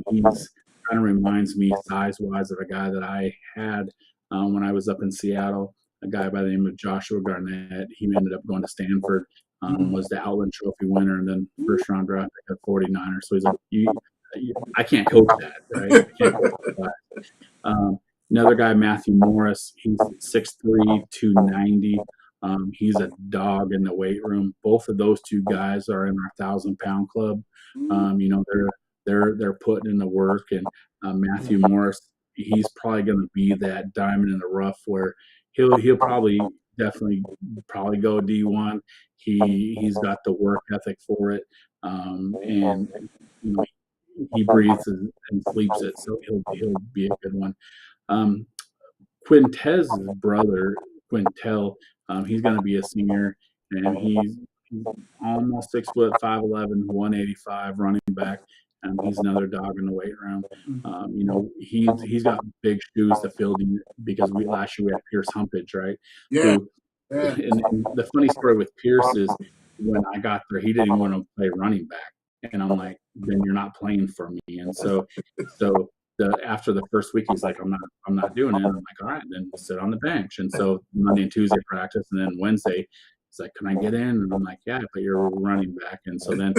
He's kind of reminds me size wise of a guy that I had when I was up in Seattle. A guy by the name of Joshua Garnett. He ended up going to Stanford. Was the Outland Trophy winner, and then first round draft pick at 49er. So he's like, I can't coach that, right? I can't coach that. Another guy, Matthew Morris, he's 6'3", 290. He's a dog in the weight room. Both of those two guys are in our 1,000-pound club. They're putting in the work, and Matthew Morris, he's probably going to be that diamond in the rough where he'll probably go D1. He's got the work ethic for it, and he breathes and sleeps it, so he'll be a good one. Quintes' brother, Quintel, he's going to be a senior, and he's almost 6 foot, 5'11", 185 running back. He's another dog in the weight room. He's got big shoes to fill because last year we had Pierce Humpage, right? Yeah. And the funny story with Pierce is when I got there, he didn't want to play running back, and I'm like, then you're not playing for me. And so after the first week, he's like, I'm not doing it. I'm like, all right, then sit on the bench. And so Monday and Tuesday practice, and then Wednesday, he's like, can I get in? And I'm like, yeah, but you're running back. And so then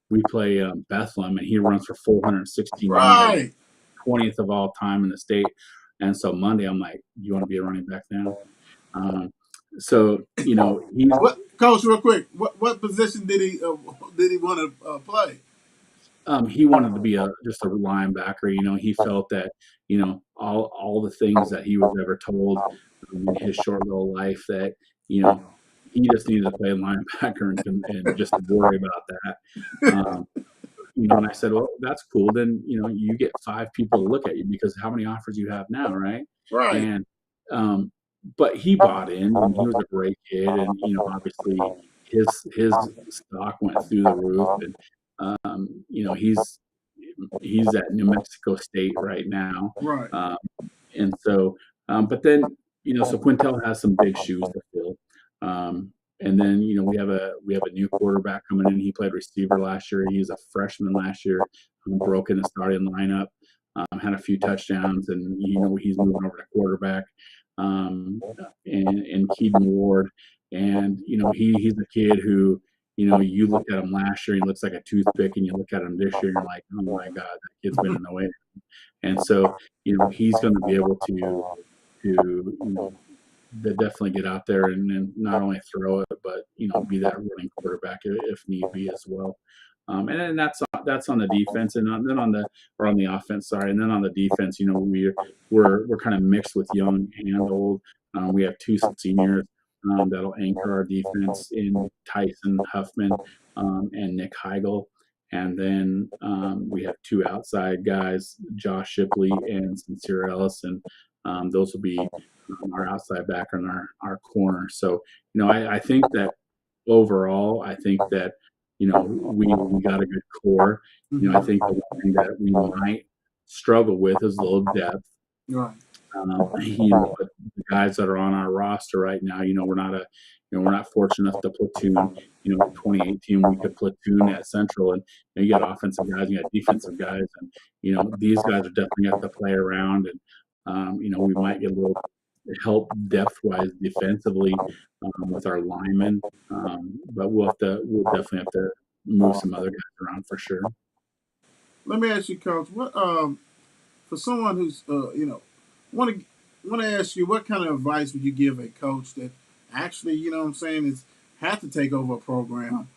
we play Bethlehem, and he runs for 416 yards, 20th of all time in the state. And so Monday, I'm like, you want to be a running back now? So he's Coach, real quick, what position did he want to play? He wanted to be just a linebacker. He felt that all the things that he was ever told in his short little life that he just needed to play linebacker and just worry about that. And I said, well, that's cool. Then you get 5 people to look at you because how many offers you have now, right? Right. And but he bought in, and he was a great kid, and obviously his stock went through the roof, and he's at New Mexico State right now. Right. And so, but then so Quintel has some big shoes to fill. And then we have a new quarterback coming in. He played receiver last year. He was a freshman last year. Broke in the starting lineup. Had a few touchdowns, and he's moving over to quarterback. And Keaton Ward, and he's a kid who you look at him last year, he looks like a toothpick, and you look at him this year, and you're like, oh my God, that kid's been in the way. And so he's going to be able to definitely get out there and not only throw it, but be that running quarterback if need be as well. And then that's on the defense, and then on the offense. Sorry, and then on the defense, we're kind of mixed with young and old. We have 2 seniors that'll anchor our defense in Tyson Huffman and Nick Heigl, and then we have 2 outside guys, Josh Shipley and Sincere Ellison. Those will be our outside backer and our corner. So I think that overall, we got a good core. I think the one thing that we might struggle with is a little depth. Right. But the guys that are on our roster right now, we're not fortunate enough to platoon. In 2018 we could platoon at Central, and you got offensive guys, you got defensive guys, and these guys are definitely have to play around, and we might get a little help depth wise defensively with our linemen, but we'll definitely have to move some other guys around for sure. Let me ask you, Coach, what for someone who's want to ask you, what kind of advice would you give a coach that actually is had to take over a program,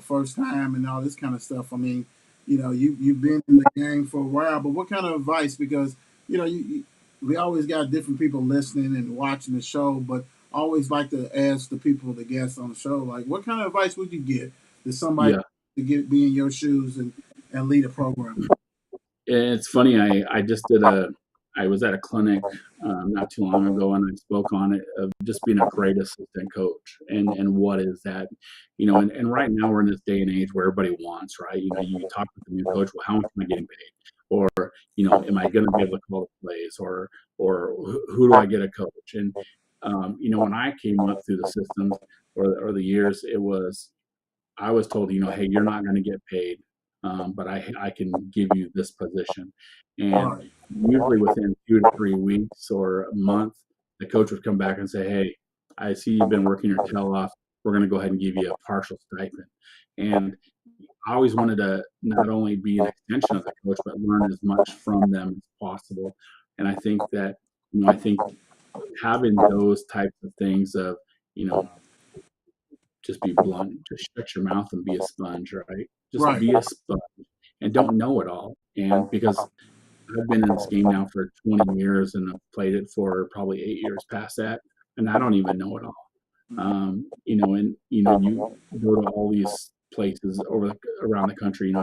first time and all this kind of stuff? I mean, you've been in the game for a while, but what kind of advice? Because we always got different people listening and watching the show, but I always like to ask the people, the guests on the show, like, what kind of advice would you give to somebody to be in your shoes and lead a program? It's funny. I just I was at a clinic not too long ago, and I spoke on it of just being a great assistant coach and what is that, and right now we're in this day and age where everybody wants, right? You talk with the new coach, well, how much am I getting paid? Or, am I going to be able to call the plays? Or who do I get a coach? And, when I came up through the systems or the years, I was told, hey, you're not going to get paid, but I can give you this position. And Right. usually within 2 to 3 weeks or a month, the coach would come back and say, hey, I see you've been working your tail off. We're going to go ahead and give you a partial stipend. And I always wanted to not only be an extension of the coach, but learn as much from them as possible. And I think that, I think having those types of things of, you know, just be blunt, just shut your mouth and be a sponge, right? Just Right. be a sponge and don't know it all. And because I've been in this game now for 20 years and I've played it for probably 8 years past that, and I don't even know it all. You go to all these places around the country.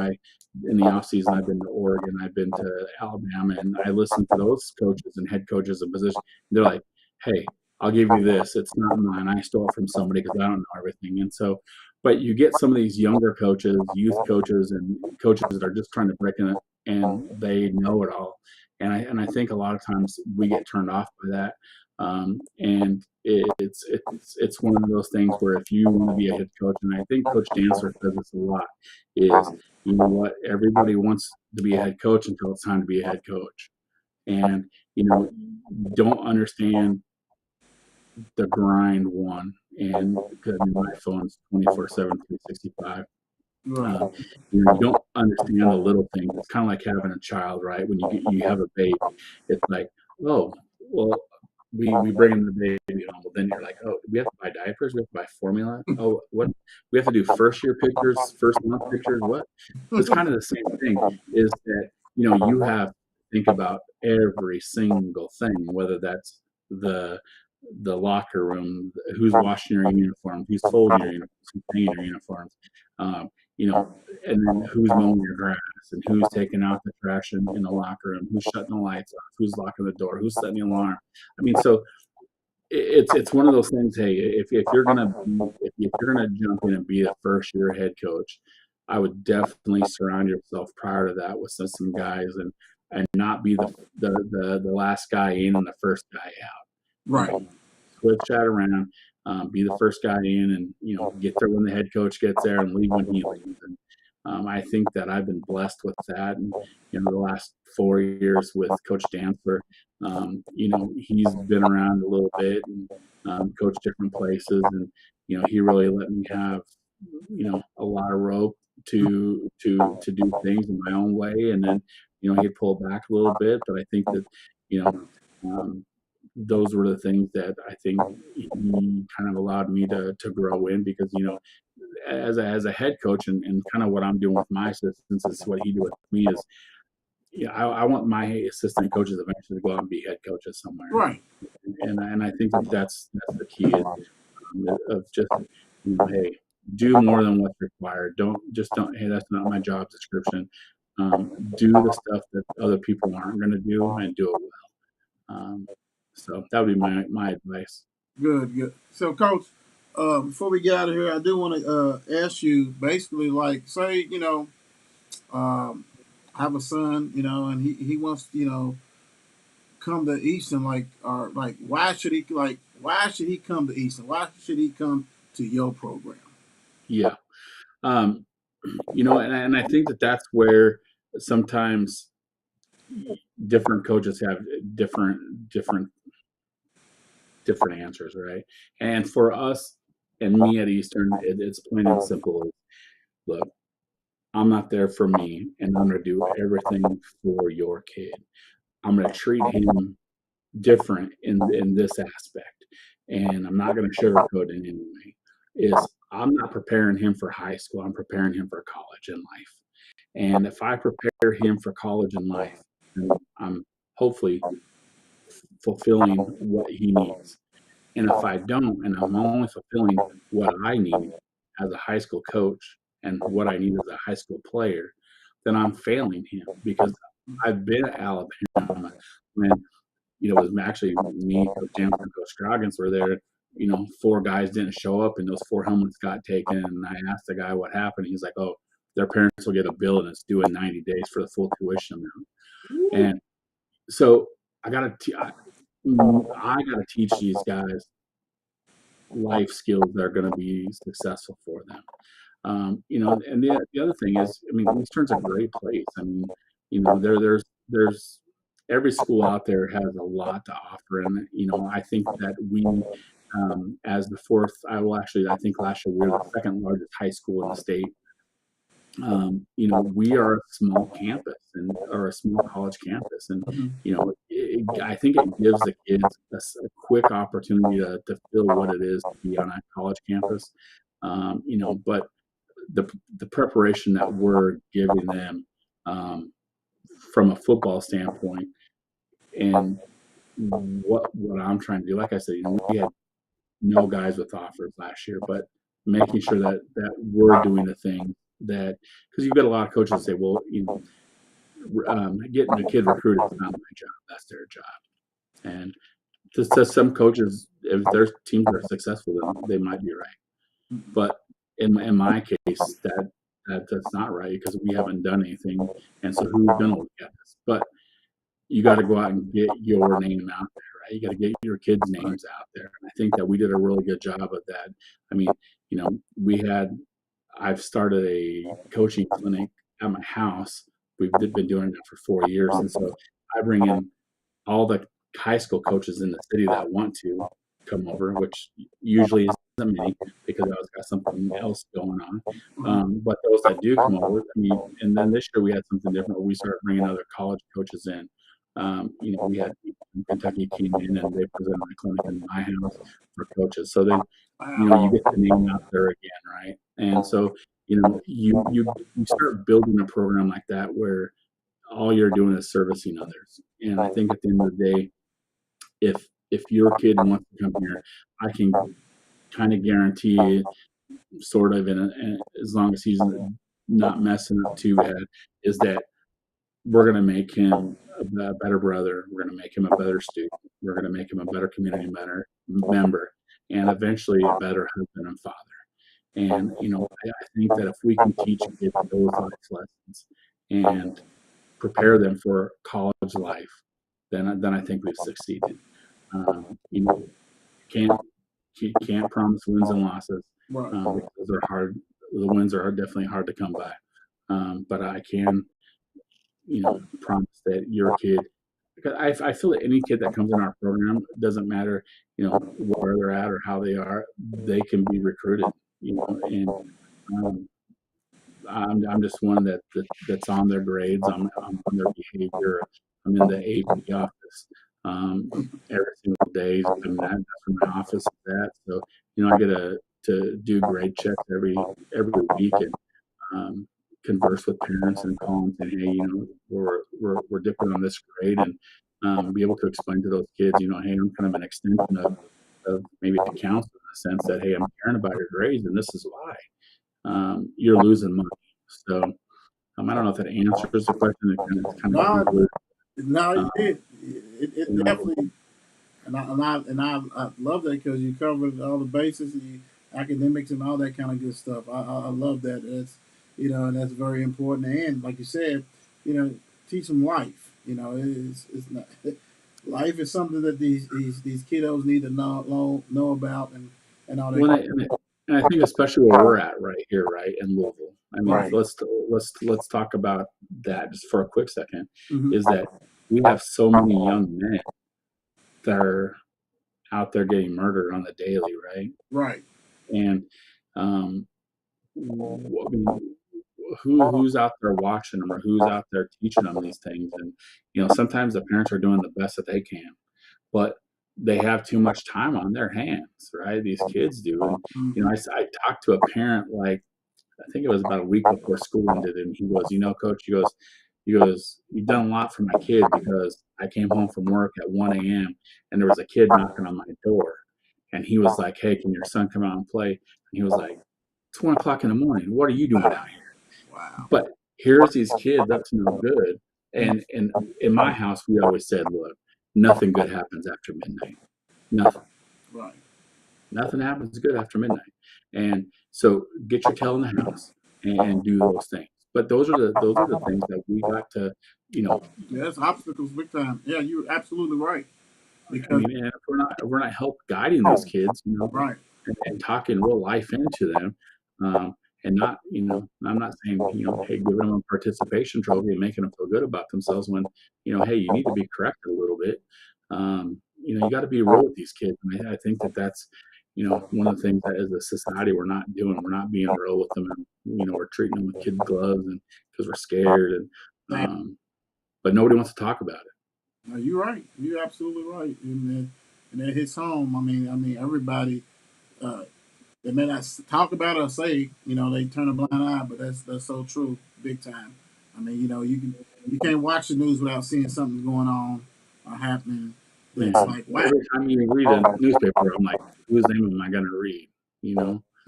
In the off season, I've been to Oregon, I've been to Alabama, and I listen to those coaches and head coaches and position. They're like, "Hey, I'll give you this. It's not mine. I stole it from somebody because I don't know everything." And so, but you get some of these younger coaches, youth coaches, and coaches that are just trying to break in it, and they know it all. And I think a lot of times we get turned off by that. And it's one of those things where if you want to be a head coach, and I think Coach Dancer says this a lot, is you know what, everybody wants to be a head coach until it's time to be a head coach, and don't understand the grind one, and because my phone's 24/7, 365. Right. You don't understand the little things. It's kind of like having a child, right? When you have a baby, it's like, oh, well, we bring in the baby home. Well, then you're like, oh, we have to buy diapers. We have to buy formula. Oh, what we have to do first year pictures, first month pictures. What? It's kind of the same thing. Is that you have to think about every single thing, whether that's the locker room, who's washing your uniform, who's folding your uniforms, who's hanging your uniforms. Um, and then who's mowing your grass and who's taking out the trash in the locker room, who's shutting the lights off, who's locking the door, who's setting the alarm. I mean, so it's one of those things. Hey, if you're gonna jump in and be a first year head coach, I would definitely surround yourself prior to that with some guys and not be the last guy in and the first guy out. Right. Switch that around, be the first guy in, and get there when the head coach gets there and leave when he leaves. And I think that I've been blessed with that. And the last 4 years with Coach Dancer, he's been around a little bit and coached different places, and he really let me have a lot of rope to do things in my own way, and then he'd pull back a little bit, but I think that you know. Um, those were the things that I think he kind of allowed me to grow in, because as a head coach, and kind of what I'm doing with my assistants is what he did with me is I want my assistant coaches eventually to go out and be head coaches somewhere, Right. and I think that's the key of just hey, do more than what's required. Don't hey, that's not my job description. Do the stuff that other people aren't going to do, and do it well. So that would be my advice. Good. Good. So, Coach, before we get out of here, I do want to ask you basically, like, say, I have a son, and he wants, come to Easton, like, or like, why should he come to Easton? Why should he come to your program? Yeah. And I think that's where sometimes different coaches have different answers, right? And for us and me at Eastern, it's plain and simple. Look, I'm not there for me, and I'm going to do everything for your kid. I'm going to treat him different in this aspect, and I'm not going to sugarcoat it in any way. I'm not preparing him for high school. I'm preparing him for college and life. And if I prepare him for college and life, then I'm hopefully fulfilling what he needs. And if I don't, and I'm only fulfilling what I need as a high school coach and what I need as a high school player, then I'm failing him, because I've been at Alabama when it was actually me, Coach James, and Coach Scroggins were there. 4 guys didn't show up, and those 4 helmets got taken. And I asked the guy what happened. He's like, "Oh, their parents will get a bill, and it's due in 90 days for the full tuition amount." And so I gotta teach these guys life skills that are going to be successful for them. And the other thing is, Eastern's a great place. There's every school out there has a lot to offer, and I think that we, as the fourth, I think last year we were the second largest high school in the state. We are a small campus or a small college campus, and I think it gives the kids a quick opportunity to feel what it is to be on a college campus. But the preparation that we're giving them from a football standpoint, and what I'm trying to do, like I said, we had no guys with offers last year, but making sure that we're doing the thing that, because you've got a lot of coaches that say, well, getting a kid recruited is not my job, that's their job. And to some coaches, if their teams are successful, then they might be right. But in my case, that's not right, because we haven't done anything, and so who's going to look at this? But you got to go out and get your name out there, right? You got to get your kids' names out there. And I think that we did a really good job of that. I've started a coaching clinic at my house. We've been doing that for 4 years, and so I bring in all the high school coaches in the city that want to come over, which usually isn't many, because I was got something else going on. But those that do come over, and then this year we had something different. We started bringing other college coaches in. We had people from Kentucky came in, and they presented a clinic in my house for coaches. So then, you get the name out there again, right? And so, you start building a program like that where all you're doing is servicing others. And I think at the end of the day, if your kid wants to come here, I can kind of guarantee, sort of, as long as he's not messing up too bad, is that we're going to make him a better brother. We're going to make him a better student. We're going to make him a better community member, and eventually a better husband and father. And, I think that if we can teach kids those life lessons and prepare them for college life, then I think we've succeeded. Can't promise wins and losses, because they're hard. The wins are definitely hard to come by. But I can, promise that your kid, because I feel that any kid that comes in our program, doesn't matter, where they're at or how they are, they can be recruited, and I'm just one that's on their grades, I'm on their behavior, I'm in the AP office every single day. That's where my office is at. So, I get to do grade checks every week, and converse with parents and call them and say, hey, we're dipping on this grade, and be able to explain to those kids, hey, I'm kind of an extension of maybe the council, in the sense that, hey, I'm caring about your grades, and this is why you're losing money. So I don't know if that answers the question. It kind of No, it did. It definitely, and I love that, because you covered all the bases, and academics and all that kind of good stuff. I love that. And that's very important. And like you said, teach them life. It's not life is something that these kiddos need to know about, and all that. Well, and I think especially where we're at right here, right in Louisville. Let's talk about that just for a quick second. Mm-hmm. Is that we have so many young men that are out there getting murdered on the daily, right? Right. And who's out there watching them, or who's out there teaching them these things? And sometimes the parents are doing the best that they can, but they have too much time on their hands, right? These kids do. And I talked to a parent, like, I think it was about a week before school ended, and he goes, Coach, he goes, you've done a lot for my kid, because I came home from work at 1 a.m. and there was a kid knocking on my door, and he was like, hey, can your son come out and play? And he was like, it's 1 o'clock in the morning. What are you doing out here? Wow. But here's these kids up to no good. And in my house, we always said, look, nothing good happens after midnight. Nothing. Right. Nothing happens good after midnight. And so get your tail in the house and do those things. But those are the things that we got to, Yeah, that's obstacles big time. Yeah, you're absolutely right. I Because mean, and if we're not help guiding these kids, right. and talking real life into them, and not, I'm not saying, hey, giving them a participation trophy and making them feel good about themselves when, hey, you need to be corrected a little bit. You got to be real with these kids, and I think that's, one of the things that as a society we're not doing. We're not being real with them, and we're treating them with kid gloves and because we're scared, and but nobody wants to talk about it. No, you're right. You're absolutely right, and that hits home. I mean, everybody. They may not talk about it or say, they turn a blind eye, but that's so true, big time. I mean, you can't watch the news without seeing something going on or happening. That's like, wow. Every time you read a newspaper, I'm like, whose name am I going to read?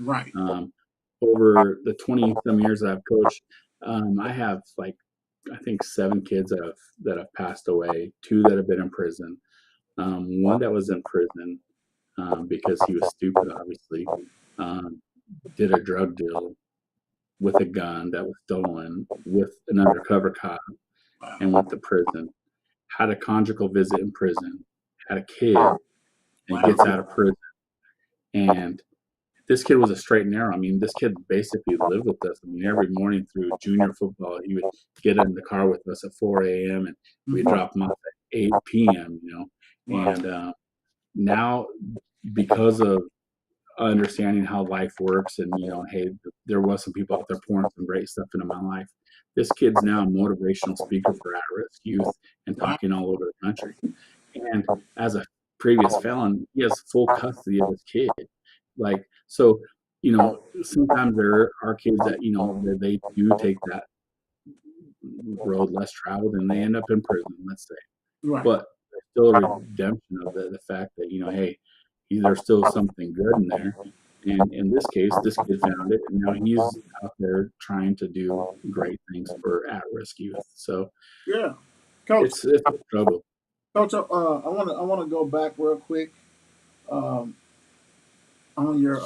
Right. Over the 20 some years that I've coached, I have I think 7 kids that have passed away, 2 that have been in prison, 1 that was in prison because he was stupid, obviously, did a drug deal with a gun that was stolen with an undercover cop and went to prison, had a conjugal visit in prison, had a kid, and gets out of prison. And this kid was a straight and narrow. I mean, this kid basically lived with us. I mean, every morning through junior football, he would get in the car with us at 4 a.m. and we'd drop him off at 8 p.m., And now, because of understanding how life works and, hey, there was some people out there pouring some great stuff into my life. This kid's now a motivational speaker for at-risk youth and talking all over the country. And as a previous felon, he has full custody of his kid. So, sometimes there are kids that, they do take that road less traveled and they end up in prison, let's say. Right. But there's still a redemption of the fact that, hey, there's still something good in there. And in this case, this kid found it, and now he's out there trying to do great things for at-risk youth. So, yeah, Coach, it's a struggle. Coach, I want to go back real quick on your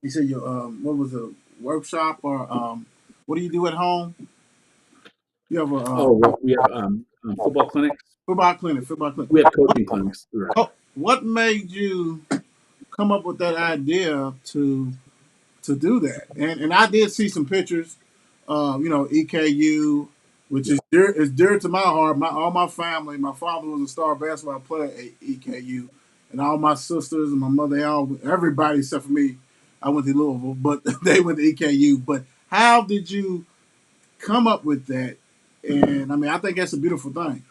you said your what was it, workshop or what do you do at home? You have a We have football clinics. Football clinic. We have coaching clinics. Right. What made you come up with that idea to do that? And I did see some pictures. EKU, which is dear to my heart. All my family. My father was a star basketball player at EKU, and all my sisters and my mother, everybody except for me, I went to Louisville, but they went to EKU. But how did you come up with that? And I mean, I think that's a beautiful thing.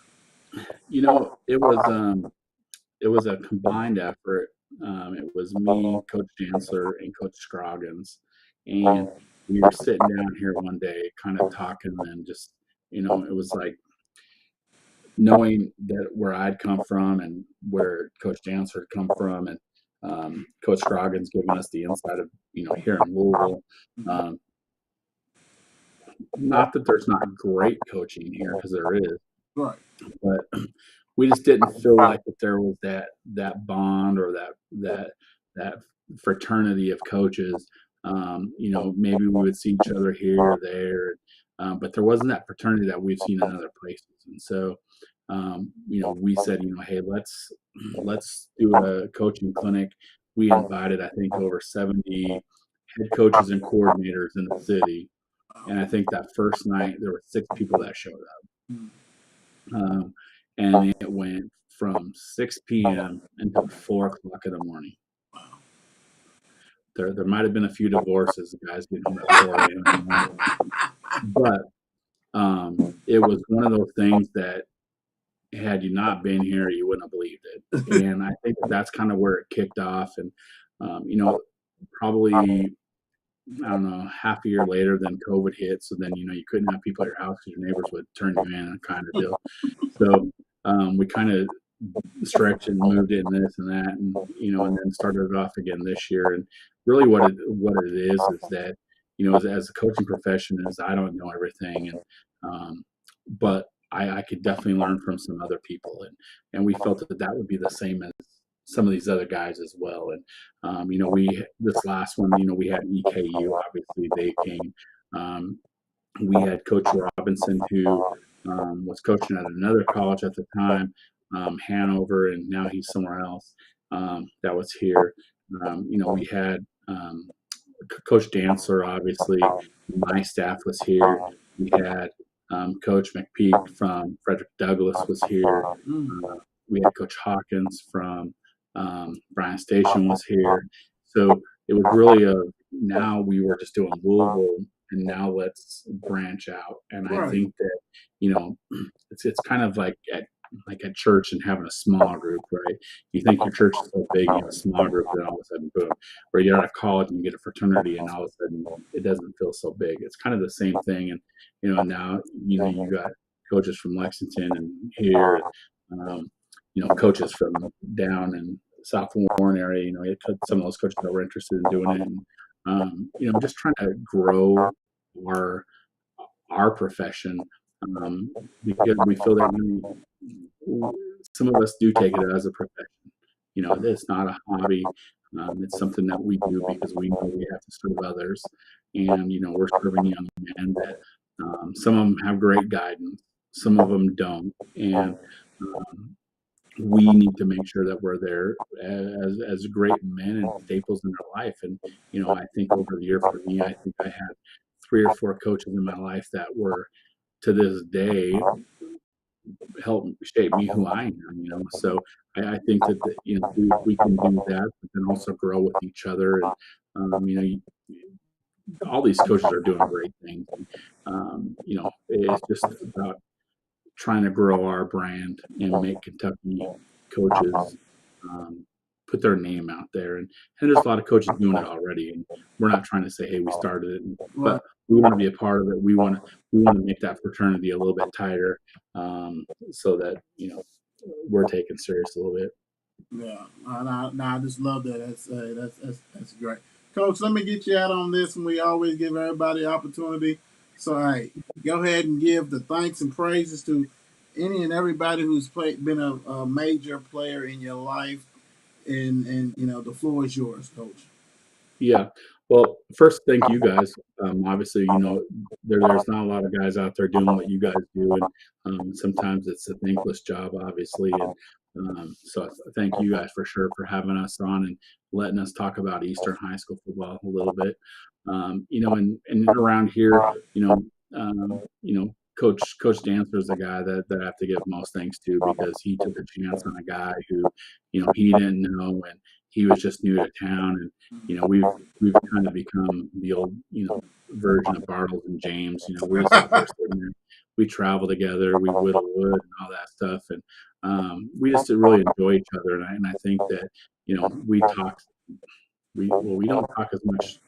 It was a combined effort. It was me, Coach Chancellor, and Coach Scroggins, and we were sitting down here one day, kind of talking, and just it was like knowing that where I'd come from and where Coach Chancellor had come from, and Coach Scroggins giving us the insight of here in Louisville. Not that there's not great coaching here, because there is, right? But we just didn't feel like that there was that bond or that fraternity of coaches. Maybe we would see each other here or there, but there wasn't that fraternity that we've seen in other places. And so, we said, hey, let's do a coaching clinic. We invited, I think, over 70 head coaches and coordinators in the city. And I think that first night there were 6 people that showed up. And it went from 6 p.m. until 4 o'clock in the morning. There might have been a few divorces, the guys getting home at 4 a.m. But it was one of those things that had you not been here, you wouldn't have believed it. And I think that's kind of where it kicked off. And, probably, I don't know, half a year later, then COVID hit. So then, you couldn't have people at your house because your neighbors would turn you in and kind of deal. So we kind of stretched and moved it and this and that, and and then started it off again this year. And really what it is that, as a coaching profession is I don't know everything. And but I could definitely learn from some other people, and we felt that that would be the same as some of these other guys as well. And we this last one, we had EKU. Obviously, they came. Um, we had Coach Robinson, who was coaching at another college at the time, Hanover, and now he's somewhere else. That was here. We had Coach Dancer, obviously. My staff was here. We had Coach McPeak from Frederick Douglass was here. We had Coach Hawkins from Bryan Station was here. So it was really now we were just doing Louisville, and now let's branch out. And I Right. think that, it's kind of like at church and having a small group, right? You think your church is so big, you have a small group, then all of a sudden, boom. Or you're out of college and you get a fraternity, and all of a sudden it doesn't feel so big. It's kind of the same thing. And now you got coaches from Lexington and here, coaches from down in South Warren area. Some of those coaches that were interested in doing it, and just trying to grow our profession, because we feel that some of us do take it as a profession. It's not a hobby. It's something that we do because we know we have to serve others, and we're serving young men that some of them have great guidance, some of them don't, and we need to make sure that we're there as great men and staples in their life. And I think over the year for me, I think I had 3 or 4 coaches in my life that were, to this day, help shape me who I am. So I think that we can do that, but then also grow with each other. And all these coaches are doing great things. It's just about trying to grow our brand and make Kentucky coaches put their name out there. And there's a lot of coaches doing it already. And we're not trying to say, hey, we started it, but we want to be a part of it. We want to make that fraternity a little bit tighter, so that we're taken serious a little bit. Yeah, I just love that. That's great, Coach. Let me get you out on this, and we always give everybody opportunity. So, go ahead and give the thanks and praises to any and everybody who's been a major player in your life, and the floor is yours, Coach. Yeah. Well, first, thank you guys. Obviously, there's not a lot of guys out there doing what you guys do, and sometimes it's a thankless job, obviously. And so thank you guys for sure for having us on and letting us talk about Eastern high school football a little bit. And around here, Coach Dancer is the guy that I have to give most thanks to, because he took a chance on a guy who, he didn't know, and he was just new to town. And we've kind of become the old version of Bartles and James. We're just out there sitting there. We travel together, we whittle wood and all that stuff, and we just really enjoy each other. And I think that we talk. We don't talk as much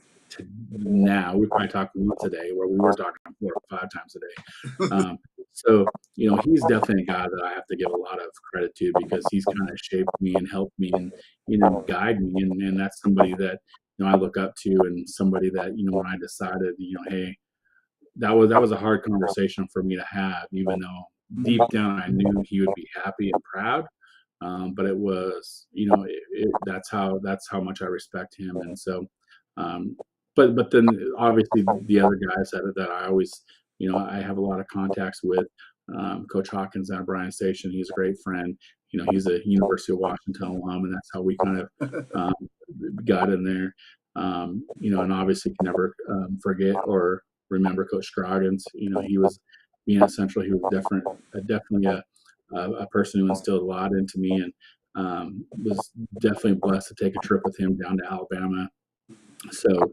now. We probably talk once a day, where we were talking 4 or 5 times a day. So he's definitely a guy that I have to give a lot of credit to, because he's kind of shaped me and helped me and guide me, and that's somebody that I look up to, and somebody that when I decided hey, that was a hard conversation for me to have, even though deep down I knew he would be happy and proud. But it was, that's how much I respect him. And so, but then obviously the other guys that I always, I have a lot of contacts with, Coach Hawkins at Bryan Station. He's a great friend. He's a University of Washington alum, and that's how we kind of got in there. And obviously can never forget or remember Coach Scroggins. He was, being at Central, he was definitely a person who instilled a lot into me, and was definitely blessed to take a trip with him down to Alabama. So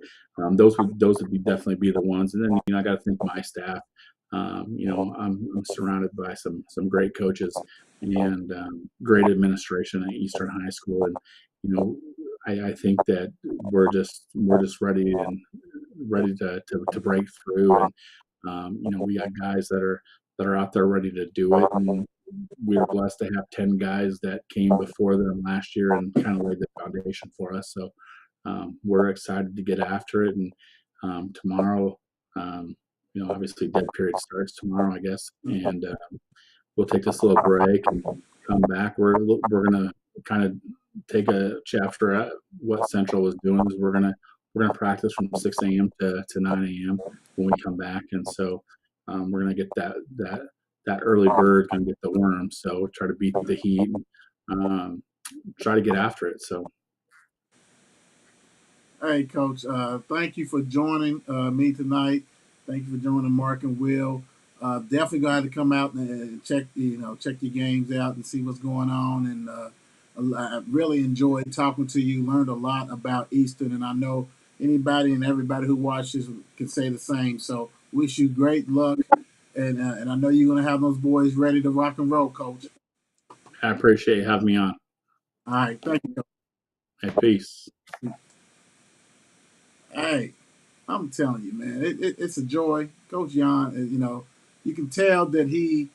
those would definitely be the ones. And then I got to thank my staff. I'm surrounded by some great coaches and great administration at Eastern High School, and I think that we're just ready to break through. And we got guys that are out there ready to do it, and we were blessed to have 10 guys that came before them last year and kind of laid the foundation for us. So we're excited to get after it. And tomorrow, obviously dead period starts tomorrow, I guess, and we'll take this little break and come back. We're gonna kind of take a chapter at what Central was doing. Is we're gonna practice from 6 a.m. to 9 a.m. when we come back, and so we're gonna get that early bird gonna get the worm. So try to beat the heat, and try to get after it. So. Hey, Coach, thank you for joining me tonight. Thank you for joining Mark and Will. Definitely going to have to come out and check your games out and see what's going on. And I really enjoyed talking to you. Learned a lot about Eastern, and I know anybody and everybody who watches can say the same. So, wish you great luck, and I know you're going to have those boys ready to rock and roll, Coach. I appreciate you having me on. All right, thank you, Coach. Hey, peace. Hey, I'm telling you, man, it's a joy. Coach Yohn, you can tell that he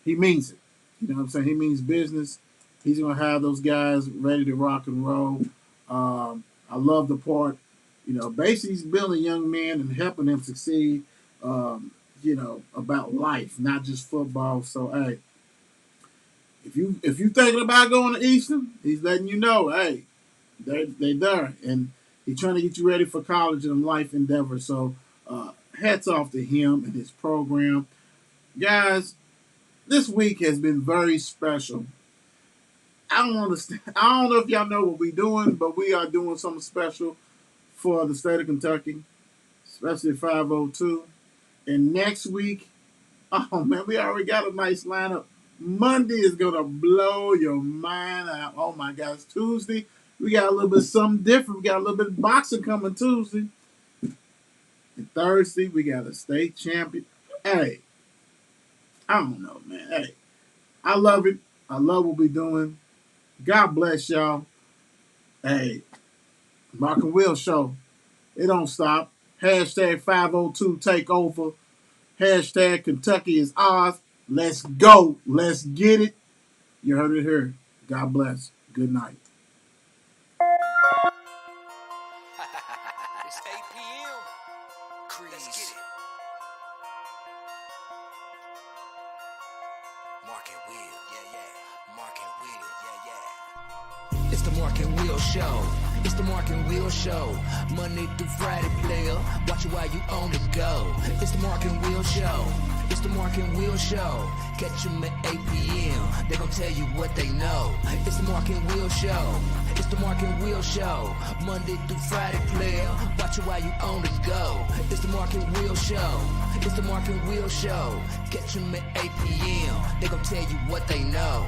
means it. You know what I'm saying? He means business. He's going to have those guys ready to rock and roll. I love the part, basically he's building young men and helping them succeed, about life, not just football. So, hey, if you thinking about going to Eastern, he's letting you know, hey, they there. And he's trying to get you ready for college and life endeavor. So hats off to him and his program. Guys, this week has been very special. I don't understand. I don't know if y'all know what we're doing, but we are doing something special for the state of Kentucky, especially 502. And next week, oh man, we already got a nice lineup. Monday is going to blow your mind out. Oh my gosh, Tuesday. We got a little bit something different. We got a little bit of boxing coming Tuesday. And Thursday, we got a state champion. Hey, I don't know, man. Hey, I love it. I love what we're doing. God bless y'all. Hey, Mark and Will show. It don't stop. Hashtag 502 takeover. Hashtag Kentucky is ours. Let's go. Let's get it. You heard it here. God bless. Good night. It's 8 p.m. Let's get it. Mark and Will, yeah. Mark and Will, yeah. It's the Mark and Will Show. It's the Mark and Will Show. Monday through Friday, player. Watch it while you on the go. It's the Mark and Will Show. It's the Mark and Will Show. Catch them at 8 p.m. They gon' tell you what they know. It's the Mark and Will Show. It's the Mark and Will Show. Monday through Friday, player. Watch it while you on the go. It's the Mark and Will Show. It's the Mark and Will Show. Catch them at 8 p.m. They gon' tell you what they know.